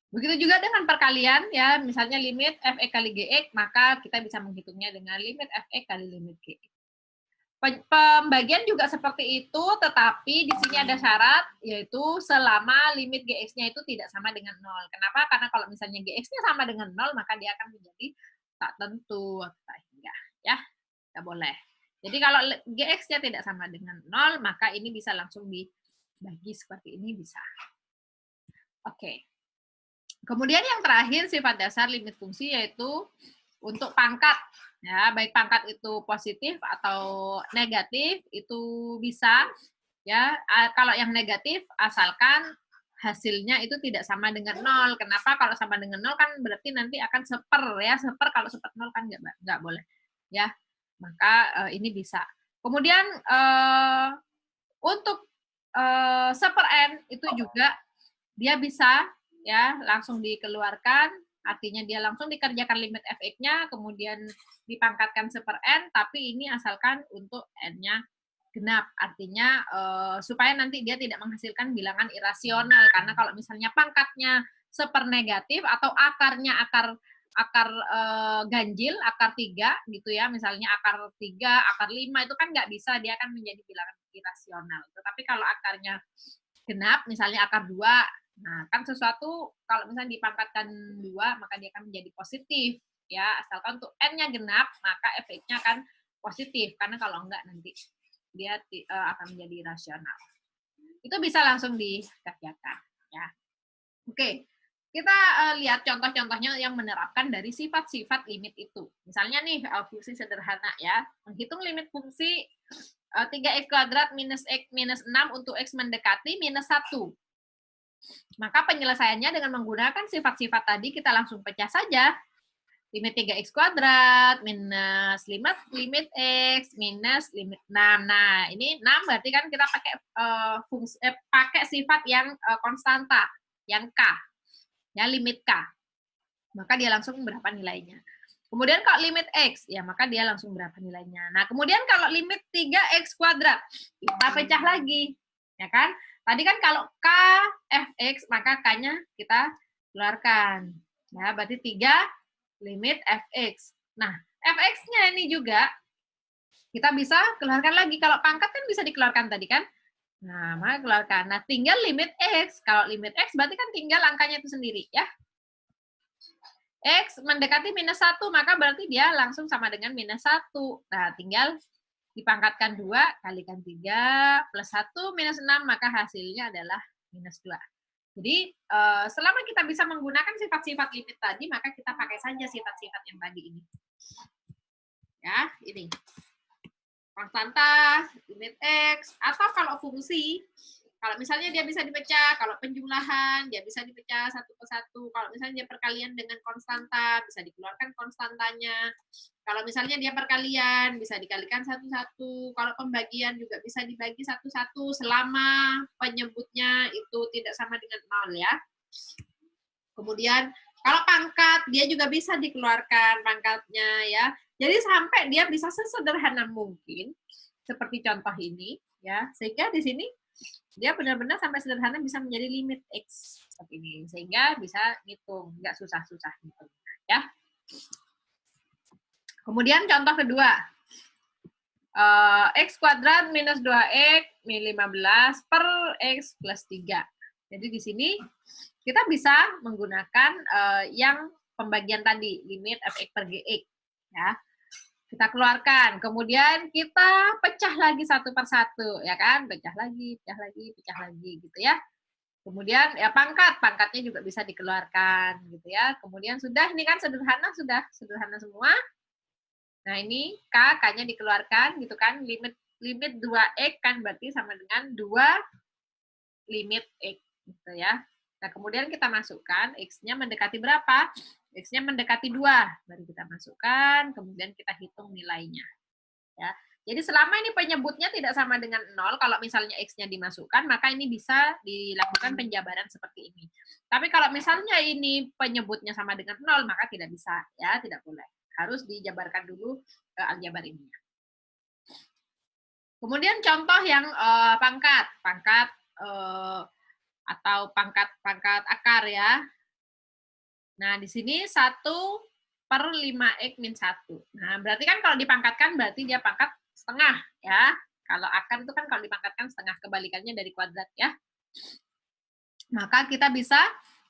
Speaker 1: Begitu juga dengan perkalian, ya, misalnya limit fx kali gx, maka kita bisa menghitungnya dengan limit fx kali limit gx. Pembagian juga seperti itu, tetapi di sini ada syarat, yaitu selama limit gx-nya itu tidak sama dengan 0. Kenapa? Karena kalau misalnya gx-nya sama dengan 0, maka dia akan menjadi tak tentu atau tak hingga. Ya, tidak boleh. Jadi kalau gx-nya tidak sama dengan 0, maka ini bisa langsung dibagi seperti ini, bisa. Oke. Kemudian yang terakhir sifat dasar limit fungsi yaitu untuk pangkat, ya, baik pangkat itu positif atau negatif itu bisa, ya. Kalau yang negatif asalkan hasilnya itu tidak sama dengan 0. Kenapa? Kalau sama dengan 0 kan berarti nanti akan seper, ya, seper, kalau seper 0 kan nggak boleh, ya. maka ini bisa. Kemudian untuk seper n itu juga dia bisa ya langsung dikeluarkan, artinya dia langsung dikerjakan limit fx-nya, kemudian dipangkatkan seper n, tapi ini asalkan untuk n-nya genap, artinya supaya nanti dia tidak menghasilkan bilangan irasional, karena kalau misalnya pangkatnya seper negatif atau akarnya akar ganjil, akar 3 gitu ya, misalnya akar 3, akar 5 itu kan nggak bisa, dia akan menjadi bilangan irasional. Tetapi kalau akarnya genap, misalnya akar 2, nah kan sesuatu kalau misalnya dipangkatkan 2, maka dia akan menjadi positif ya, asalkan untuk n-nya genap, maka efeknya akan positif, karena kalau enggak nanti dia akan menjadi irasional. Itu bisa langsung dikerjakan ya. Oke, kita lihat contoh-contohnya yang menerapkan dari sifat-sifat limit itu. Misalnya nih fungsi sederhana ya, menghitung limit fungsi 3x kuadrat minus x minus 6 untuk x mendekati minus 1. Maka penyelesaiannya dengan menggunakan sifat-sifat tadi kita langsung pecah saja. Limit 3x kuadrat minus limit x minus limit 6. Nah, ini 6 berarti kan kita pakai pakai sifat yang konstanta, yang k. Ya, limit k. Maka dia langsung berapa nilainya. Kemudian kalau limit x, ya maka dia langsung berapa nilainya. Nah, kemudian kalau limit 3x kuadrat, kita pecah lagi. Ya kan? Tadi kan kalau k fx, maka k-nya kita keluarkan. Ya, berarti 3 limit fx. Nah, fx-nya ini juga kita bisa keluarkan lagi. Kalau pangkat kan bisa dikeluarkan tadi kan? Nah, maka keluarkan. Nah, tinggal limit x. Kalau limit x berarti kan tinggal angkanya itu sendiri ya. X mendekati minus 1, maka berarti dia langsung sama dengan minus 1. Nah, tinggal dipangkatkan 2, kalikan 3, plus 1, minus 6, maka hasilnya adalah minus 2. Jadi, selama kita bisa menggunakan sifat-sifat limit tadi, maka kita pakai saja sifat-sifat yang tadi ini. Ya, ini. Konstanta, limit X, atau kalau fungsi, kalau misalnya dia bisa dipecah, kalau penjumlahan, dia bisa dipecah satu ke satu. Kalau misalnya dia perkalian dengan konstanta, bisa dikeluarkan konstantanya. Kalau misalnya dia perkalian, bisa dikalikan satu-satu. Kalau pembagian juga bisa dibagi satu-satu selama penyebutnya itu tidak sama dengan 0 ya. Kemudian kalau pangkat, dia juga bisa dikeluarkan pangkatnya ya. Jadi sampai dia bisa sesederhana mungkin, seperti contoh ini ya. Sehingga di sini dia benar-benar sampai sederhana bisa menjadi limit X seperti ini, sehingga bisa ngitung, nggak susah-susah gitu ya. Kemudian contoh kedua, x kuadrat minus 2x min 15 per x plus 3. Jadi di sini kita bisa menggunakan yang pembagian tadi, limit fx per gx ya. Kita keluarkan, kemudian kita pecah lagi satu per satu, ya kan? Pecah lagi gitu ya. Kemudian ya pangkatnya juga bisa dikeluarkan gitu ya. Kemudian sudah, ini kan sederhana, sudah sederhana semua. Nah ini k-nya dikeluarkan gitu kan, limit 2x kan berarti sama dengan 2 limit x gitu ya. Nah kemudian kita masukkan x-nya mendekati berapa? X-nya mendekati 2, baru kita masukkan, kemudian kita hitung nilainya. Ya. Jadi selama ini penyebutnya tidak sama dengan 0, kalau misalnya X-nya dimasukkan, maka ini bisa dilakukan penjabaran seperti ini. Tapi kalau misalnya ini penyebutnya sama dengan 0, maka tidak bisa, ya, tidak boleh. Harus dijabarkan dulu aljabar ini. Kemudian contoh yang pangkat atau pangkat akar ya. Nah, di sini 1 per 5x min 1. Nah, berarti kan kalau dipangkatkan berarti dia pangkat setengah ya. Kalau akar itu kan kalau dipangkatkan setengah, kebalikannya dari kuadrat ya. Maka kita bisa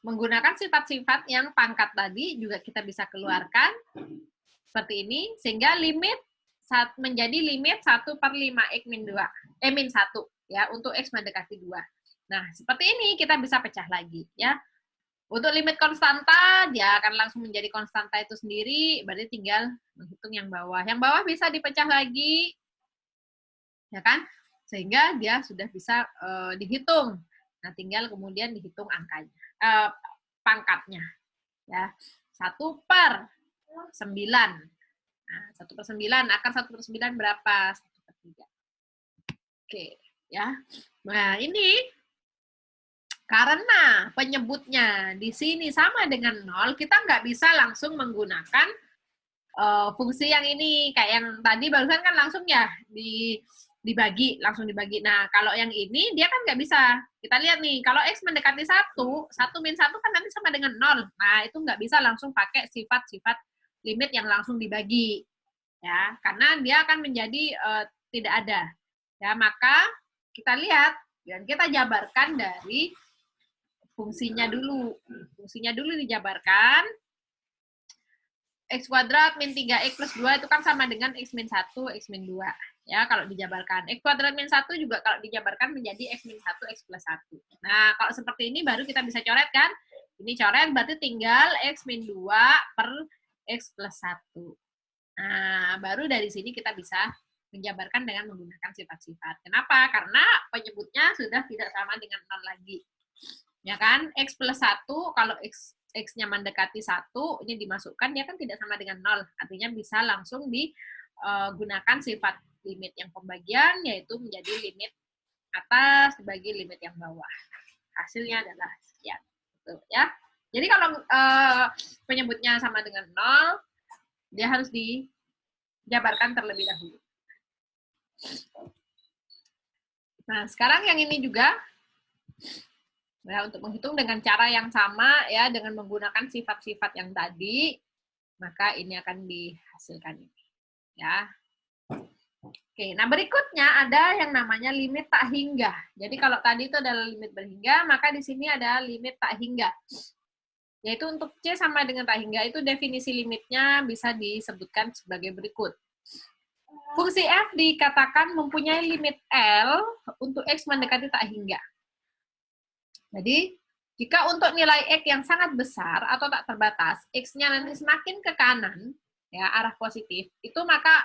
Speaker 1: menggunakan sifat-sifat yang pangkat tadi juga kita bisa keluarkan seperti ini, sehingga limit menjadi limit 1 per 5x min 2, min 1 ya, untuk x mendekati 2. Nah, seperti ini kita bisa pecah lagi ya. Untuk limit konstanta, dia akan langsung menjadi konstanta itu sendiri, berarti tinggal menghitung yang bawah. Yang bawah bisa dipecah lagi, ya kan? Sehingga dia sudah bisa dihitung. Nah, tinggal kemudian dihitung angkanya, pangkatnya. Ya, 1 per 9. Nah, 1/9, akar 1/9 berapa? 1/3. Oke, ya. Nah, ini karena penyebutnya di sini sama dengan 0, kita nggak bisa langsung menggunakan fungsi yang ini. Kayak yang tadi barusan kan langsung ya dibagi, langsung dibagi. Nah, kalau yang ini dia kan nggak bisa. Kita lihat nih, kalau X mendekati 1, 1 min 1 kan nanti sama dengan 0. Nah, itu nggak bisa langsung pakai sifat-sifat limit yang langsung dibagi. Ya, karena dia akan menjadi tidak ada. Ya, maka kita lihat dan kita jabarkan dari fungsinya dulu. Fungsinya dulu dijabarkan. X kuadrat min 3X plus 2 itu kan sama dengan X min 1, X min 2. Ya, kalau dijabarkan. X kuadrat min 1 juga kalau dijabarkan menjadi X min 1, X plus 1. Nah, kalau seperti ini baru kita bisa coret kan? Ini coret berarti tinggal X min 2 per X plus 1. Nah, baru dari sini kita bisa menjabarkan dengan menggunakan sifat-sifat. Kenapa? Karena penyebutnya sudah tidak sama dengan 0 lagi. Ya kan? X plus 1, kalau X-nya mendekati 1, ini dimasukkan, dia kan tidak sama dengan 0. Artinya bisa langsung digunakan sifat limit yang pembagian, yaitu menjadi limit atas dibagi limit yang bawah. Hasilnya adalah sekian. Gitu, ya. Jadi kalau penyebutnya sama dengan 0, dia harus dijabarkan terlebih dahulu. Nah, sekarang yang ini juga, ya, untuk menghitung dengan cara yang sama, ya, dengan menggunakan sifat-sifat yang tadi, maka ini akan dihasilkan ini. Ya. Oke, nah berikutnya ada yang namanya limit tak hingga. Jadi kalau tadi itu adalah limit berhingga, maka di sini ada limit tak hingga. Yaitu untuk C sama dengan tak hingga itu definisi limitnya bisa disebutkan sebagai berikut. Fungsi f dikatakan mempunyai limit L untuk X mendekati tak hingga. Jadi, jika untuk nilai X yang sangat besar atau tak terbatas, X-nya nanti semakin ke kanan, ya arah positif, itu maka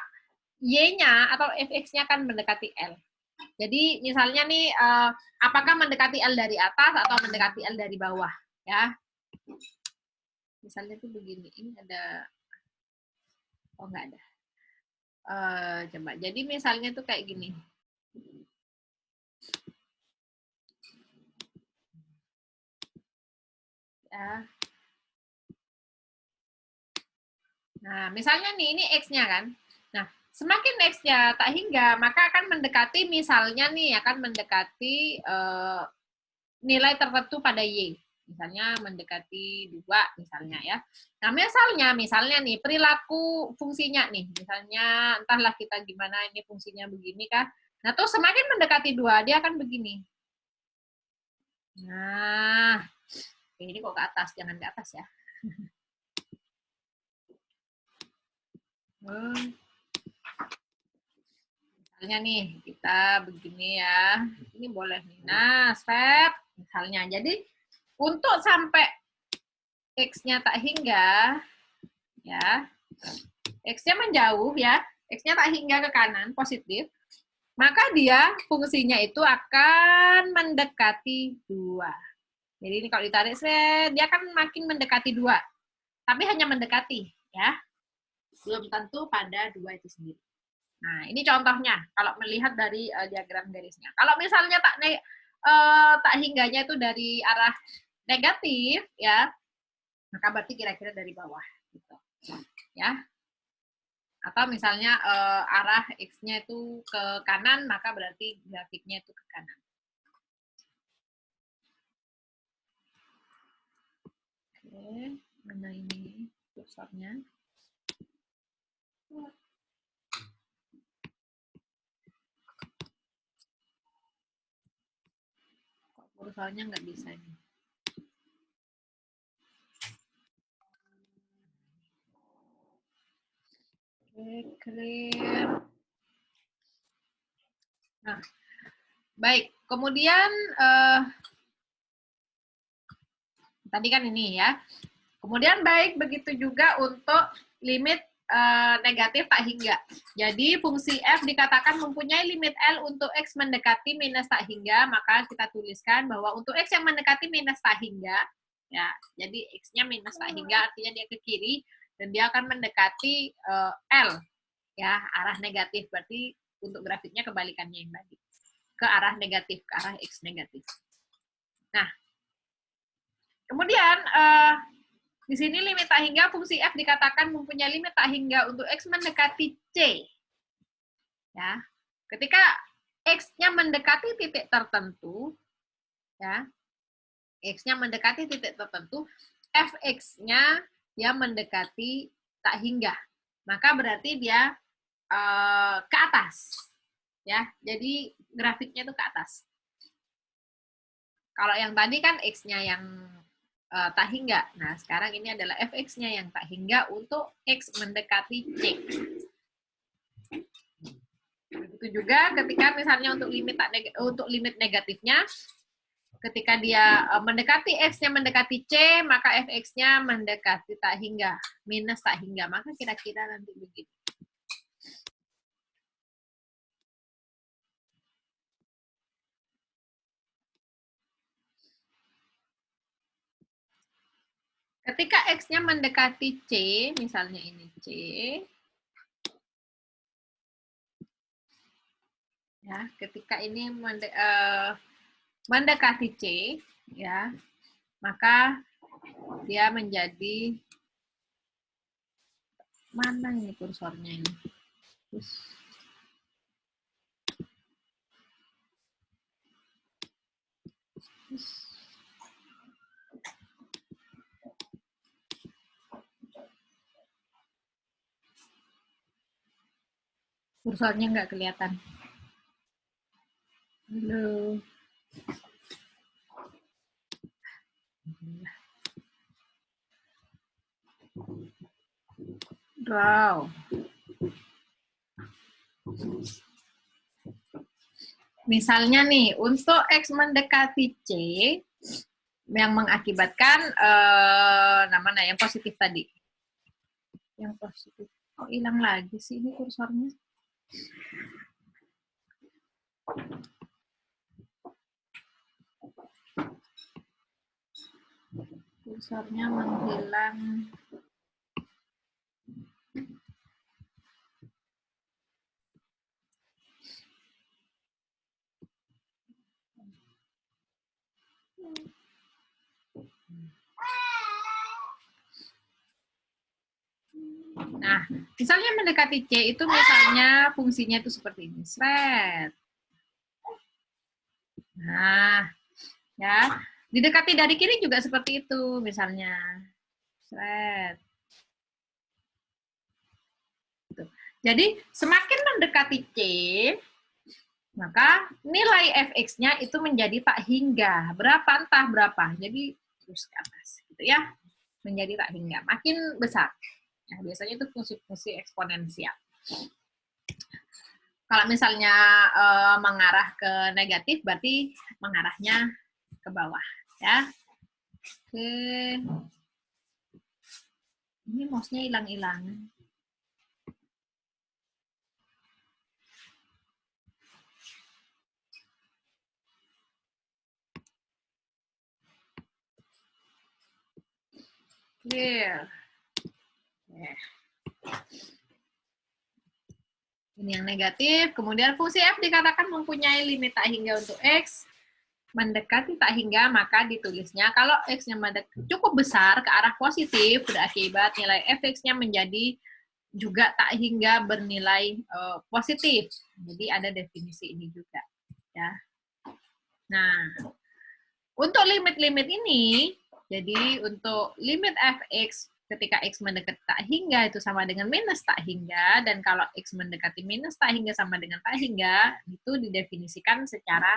Speaker 1: Y-nya atau fx-nya akan mendekati L. Jadi, misalnya nih, apakah mendekati L dari atas atau mendekati L dari bawah, ya. Misalnya tuh begini, ini ada, oh nggak ada. Coba, jadi misalnya tuh kayak gini. Ya. Nah, misalnya nih, ini X-nya kan. Nah, semakin X-nya tak hingga, maka akan mendekati, misalnya nih, akan mendekati nilai tertentu pada Y. Misalnya mendekati 2, misalnya ya. Nah, misalnya nih, perilaku fungsinya nih. Misalnya, entahlah kita gimana ini fungsinya begini kah. Nah, tuh semakin mendekati 2, dia akan begini. Nah, ini kok ke atas, jangan ke atas ya. Misalnya nih, kita begini ya. Ini boleh nih. Nah, set. Misalnya. Jadi, untuk sampai X-nya tak hingga, ya, X-nya menjauh ya, X-nya tak hingga ke kanan, positif, maka dia fungsinya itu akan mendekati 2. Jadi ini kalau ditarik, dia akan makin mendekati 2. Tapi hanya mendekati, ya. Belum tentu pada 2 itu sendiri. Nah, ini contohnya, kalau melihat dari diagram garisnya. Kalau misalnya tak hingganya itu dari arah negatif, ya, maka berarti kira-kira dari bawah. Gitu. Ya. Atau misalnya arah X-nya itu ke kanan, maka berarti grafiknya itu ke kanan. Oke, mana ini kursornya? Kok kursornya nggak bisa ini? Oke, clear. Nah, baik. Kemudian tadi kan ini ya. Kemudian baik begitu juga untuk limit negatif tak hingga. Jadi fungsi f dikatakan mempunyai limit L untuk X mendekati minus tak hingga, maka kita tuliskan bahwa untuk X yang mendekati minus tak hingga, ya, jadi X-nya minus tak hingga artinya dia ke kiri, dan dia akan mendekati L, ya, arah negatif. Berarti untuk grafiknya kebalikannya yang tadi, ke arah negatif, ke arah X negatif. Nah, kemudian di sini limit tak hingga fungsi f dikatakan mempunyai limit tak hingga untuk x mendekati c. Ya, ketika x-nya mendekati titik tertentu, ya, x-nya mendekati titik tertentu, fx-nya dia mendekati tak hingga, maka berarti dia ke atas, ya. Jadi grafiknya itu ke atas. Kalau yang tadi kan x-nya yang tak hingga. Nah, sekarang ini adalah fx-nya yang tak hingga untuk x mendekati c. Begitu juga ketika misalnya untuk limit negatifnya, ketika dia mendekati x-nya mendekati c, maka fx-nya mendekati tak hingga, minus tak hingga. Maka kira-kira nanti begitu. Ketika x-nya mendekati c, misalnya ini c, ya, ketika ini mendekati c, ya, maka dia menjadi, mana ini kursornya ini? Kursornya nggak kelihatan. Halo. Wow. Misalnya nih, untuk X mendekati C, yang mengakibatkan namanya yang positif tadi. Yang positif. Kok hilang lagi sih ini kursornya? Kursornya menghilang. Nah, misalnya mendekati C itu misalnya fungsinya itu seperti ini. Sret. Nah, ya. Didekati dari kiri juga seperti itu, misalnya. Sret. Jadi, semakin mendekati C, maka nilai fx-nya itu menjadi tak hingga. Berapa? Entah berapa. Jadi, terus ke atas. Gitu ya. Menjadi tak hingga. Makin besar. Nah, biasanya itu fungsi-fungsi eksponensial. Kalau misalnya mengarah ke negatif, berarti mengarahnya ke bawah. Ya. Oke. Ini mouse-nya hilang-hilang. Clear. Yeah. Ini yang negatif. Kemudian fungsi f dikatakan mempunyai limit tak hingga untuk x. Mendekati tak hingga, maka ditulisnya kalau x-nya cukup besar ke arah positif, berakibat nilai fx-nya menjadi juga tak hingga bernilai positif. Jadi ada definisi ini juga. Ya. Nah, untuk limit-limit ini, jadi untuk limit fx ketika x mendekati tak hingga itu sama dengan minus tak hingga, dan kalau x mendekati minus tak hingga sama dengan tak hingga, itu didefinisikan secara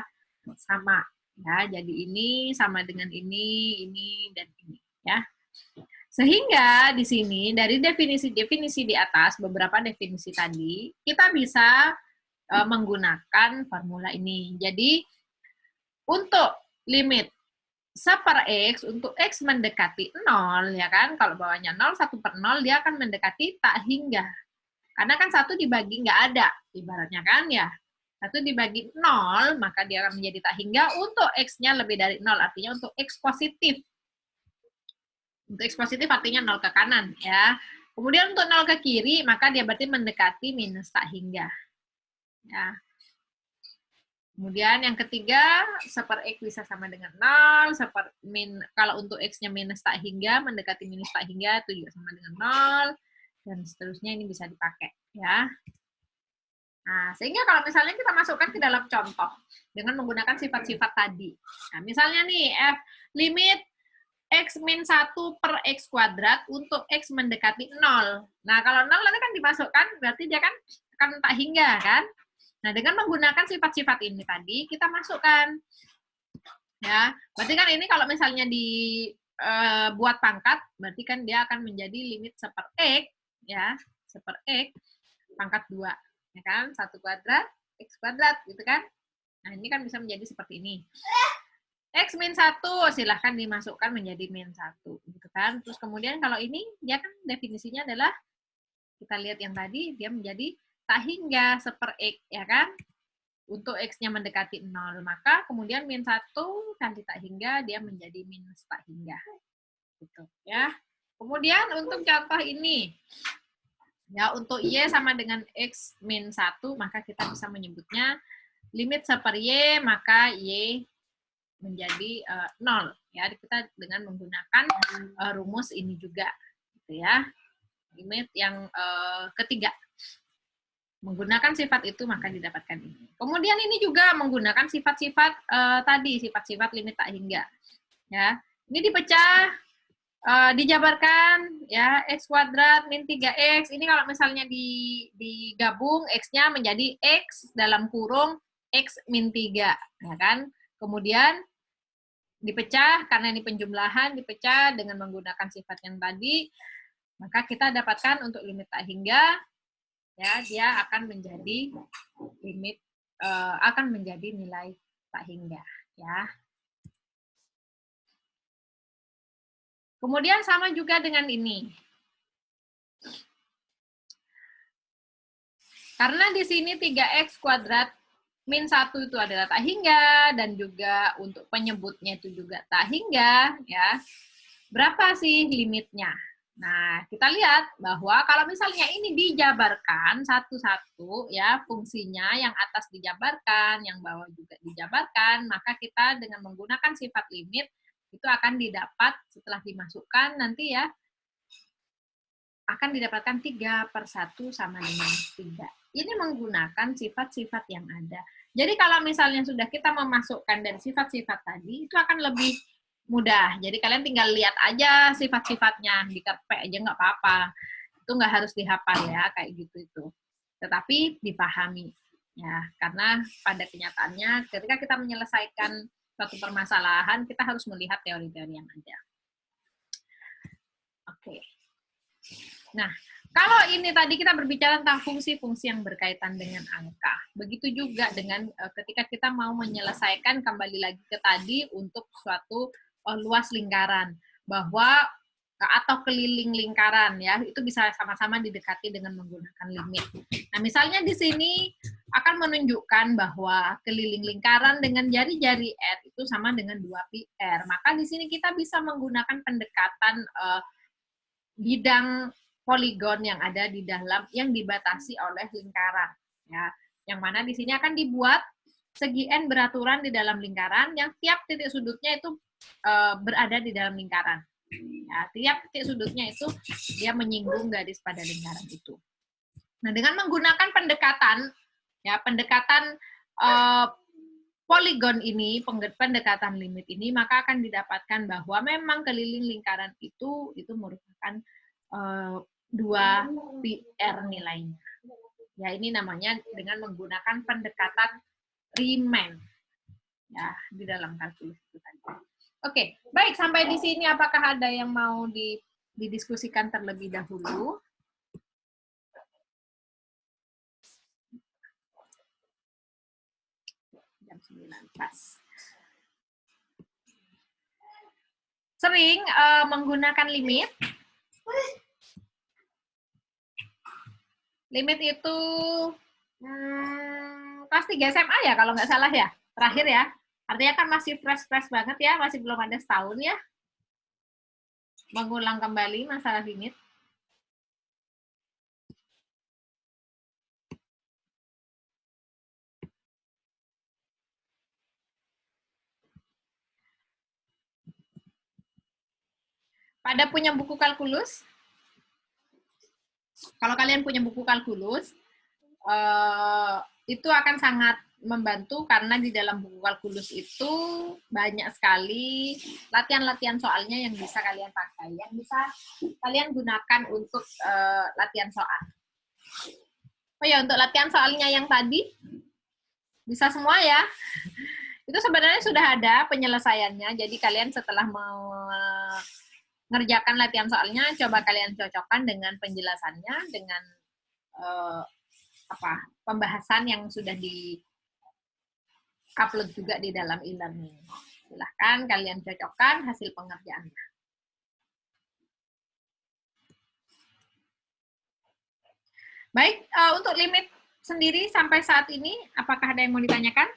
Speaker 1: sama. Ya, jadi ini sama dengan ini, dan ini. Ya. Sehingga di sini, dari definisi-definisi di atas, beberapa definisi tadi, kita bisa menggunakan formula ini. Jadi, untuk limit 1/x, untuk x mendekati 0, ya kan? Kalau bawahnya 0, 1/0, dia akan mendekati tak hingga. Karena kan 1 dibagi nggak ada, ibaratnya kan ya. 1 dibagi 0, maka dia akan menjadi tak hingga untuk x-nya lebih dari 0, artinya untuk x positif. Untuk x positif artinya 0 ke kanan, ya. Kemudian untuk 0 ke kiri, maka dia berarti mendekati minus tak hingga. Ya. Kemudian yang ketiga, seper X bisa sama dengan 0, kalau untuk X-nya minus tak hingga, mendekati minus tak hingga, itu juga sama dengan 0, dan seterusnya ini bisa dipakai. Ya. Nah, sehingga kalau misalnya kita masukkan ke dalam contoh, dengan menggunakan sifat-sifat tadi. Nah, misalnya nih, limit X min 1 per X kuadrat untuk X mendekati 0. Nah, kalau 0 nanti kan dimasukkan, berarti dia kan akan tak hingga, kan? Nah, dengan menggunakan sifat-sifat ini tadi, kita masukkan. Ya, berarti kan ini kalau misalnya dibuat pangkat, berarti kan dia akan menjadi limit seper X, ya, seper X, pangkat 2. Ya kan? 1 kuadrat, X kuadrat, gitu kan? Nah, ini kan bisa menjadi seperti ini. X min 1, silahkan dimasukkan menjadi min 1. Gitu kan? Terus kemudian kalau ini, dia kan definisinya adalah, kita lihat yang tadi, dia menjadi tak hingga seper X, ya kan? Untuk X-nya mendekati 0. Maka kemudian min 1 kali tak hingga, dia menjadi minus tak hingga. Gitu, ya. Kemudian untuk contoh ini, ya untuk Y sama dengan X min 1, maka kita bisa menyebutnya limit seper Y, maka Y menjadi 0. Ya, kita dengan menggunakan rumus ini juga. Gitu ya. Limit yang ketiga. Menggunakan sifat itu maka didapatkan ini. Kemudian ini juga menggunakan sifat-sifat tadi, sifat-sifat limit tak hingga. Ya, ini dipecah, dijabarkan, ya X kuadrat min 3X. Ini kalau misalnya digabung, X-nya menjadi X dalam kurung X min 3. Ya kan? Kemudian dipecah, karena ini penjumlahan, dipecah dengan menggunakan sifat yang tadi, maka kita dapatkan untuk limit tak hingga, ya dia akan menjadi limit akan menjadi nilai tak hingga, ya. Kemudian sama juga dengan ini. Karena di sini 3X kuadrat min 1 itu adalah tak hingga, dan juga untuk penyebutnya itu juga tak hingga, ya. Berapa sih limitnya? Nah, kita lihat bahwa kalau misalnya ini dijabarkan satu-satu, ya, fungsinya yang atas dijabarkan, yang bawah juga dijabarkan, maka kita dengan menggunakan sifat limit, itu akan didapat setelah dimasukkan nanti ya, akan didapatkan 3/1 sama dengan 3. Ini menggunakan sifat-sifat yang ada. Jadi kalau misalnya sudah kita memasukkan dari sifat-sifat tadi, itu akan lebih mudah. Jadi kalian tinggal lihat aja sifat-sifatnya, dikerpek aja nggak apa-apa. Itu nggak harus dihafal ya, kayak gitu itu. Tetapi dipahami. Ya, karena pada kenyataannya ketika kita menyelesaikan suatu permasalahan, kita harus melihat teori-teori yang ada. Oke. Nah, kalau ini tadi kita berbicara tentang fungsi-fungsi yang berkaitan dengan angka. Begitu juga dengan ketika kita mau menyelesaikan, kembali lagi ke tadi, untuk suatu luas lingkaran. Bahwa, atau keliling lingkaran, ya, itu bisa sama-sama didekati dengan menggunakan limit. Nah, misalnya di sini akan menunjukkan bahwa keliling lingkaran dengan jari-jari R itu sama dengan 2πr. Maka di sini kita bisa menggunakan pendekatan bidang poligon yang ada di dalam, yang dibatasi oleh lingkaran, ya, yang mana di sini akan dibuat segi n beraturan di dalam lingkaran, yang tiap titik sudutnya itu berada di dalam lingkaran, ya, tiap titik sudutnya itu dia menyinggung garis pada lingkaran itu. Nah, dengan menggunakan pendekatan, ya, pendekatan poligon ini, pendekatan limit ini, maka akan didapatkan bahwa memang keliling lingkaran itu merupakan 2πr nilainya. Ya, ini namanya dengan menggunakan pendekatan Riemann, ya, di dalam kalkulus itu tadi. Oke, baik, sampai di sini apakah ada yang mau didiskusikan terlebih dahulu? Jam 9 pas. Sering menggunakan limit. Limit itu kelas 3 SMA ya, kalau nggak salah ya, terakhir ya. Artinya kan masih fresh-fresh banget ya, masih belum ada setahun ya. Mengulang kembali masalah limit. Pada punya buku kalkulus? Kalau kalian punya buku kalkulus, itu akan sangat membantu karena di dalam buku kalkulus itu banyak sekali latihan-latihan soalnya yang bisa kalian pakai, yang bisa kalian gunakan untuk latihan soal. Oh ya, untuk latihan soalnya yang tadi, bisa semua ya. Itu sebenarnya sudah ada penyelesaiannya, jadi kalian setelah mengerjakan latihan soalnya, coba kalian cocokkan dengan penjelasannya, dengan pembahasan yang sudah di-upload juga di dalam e-learning. Silahkan kalian cocokkan hasil pengerjaannya. Baik, untuk limit sendiri sampai saat ini, apakah ada yang mau ditanyakan?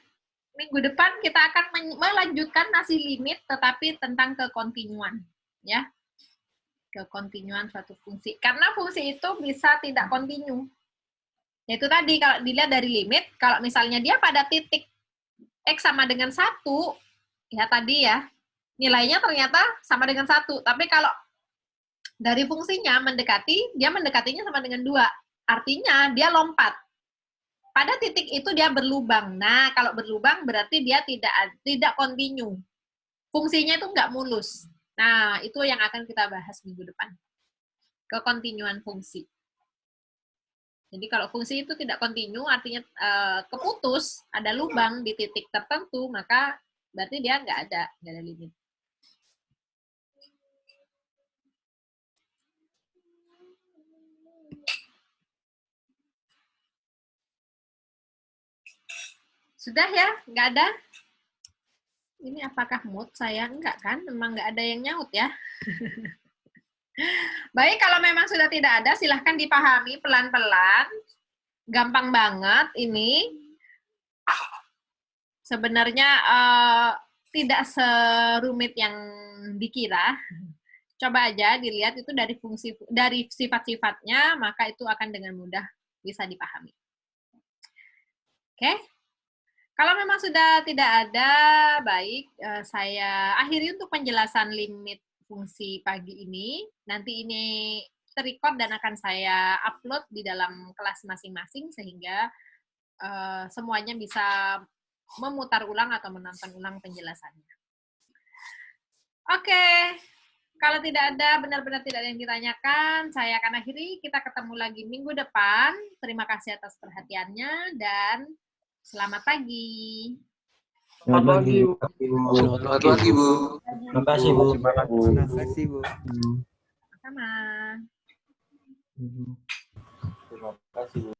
Speaker 1: Minggu depan kita akan melanjutkan hasil limit, tetapi tentang kekontinuan, ya, kekontinuan suatu fungsi. Karena fungsi itu bisa tidak kontinu. Yaitu tadi kalau dilihat dari limit, kalau misalnya dia pada titik X sama dengan 1, ya tadi ya, nilainya ternyata sama dengan 1. Tapi kalau dari fungsinya mendekati, dia mendekatinya sama dengan 2. Artinya dia lompat. Pada titik itu dia berlubang. Nah, kalau berlubang berarti dia tidak kontinu. Fungsinya itu nggak mulus. Nah, itu yang akan kita bahas minggu depan. Kekontinuan fungsi. Jadi kalau fungsi itu tidak kontinu, artinya keputus, ada lubang di titik tertentu, maka berarti dia nggak ada limit. Sudah ya? Nggak ada? Ini apakah mood saya? Enggak kan? Memang nggak ada yang nyaut ya? Baik, kalau memang sudah tidak ada, silahkan dipahami pelan-pelan. Gampang banget ini. Sebenarnya tidak serumit yang dikira. Coba aja dilihat itu dari sifat-sifatnya, maka itu akan dengan mudah bisa dipahami. Oke? Kalau memang sudah tidak ada, baik, saya akhiri untuk penjelasan limit fungsi pagi ini. Nanti ini terrecord dan akan saya upload di dalam kelas masing-masing sehingga semuanya bisa memutar ulang atau menonton ulang penjelasannya. Oke, kalau tidak ada, benar-benar tidak ada yang ditanyakan, saya akan akhiri. Kita ketemu lagi minggu depan. Terima kasih atas perhatiannya dan selamat pagi.
Speaker 2: Selamat pagi, Bu.
Speaker 3: Selamat pagi, Bu.
Speaker 2: Terima kasih, Bu.
Speaker 3: Terima kasih, Bu.
Speaker 1: Sama.
Speaker 4: Terima kasih, Bu.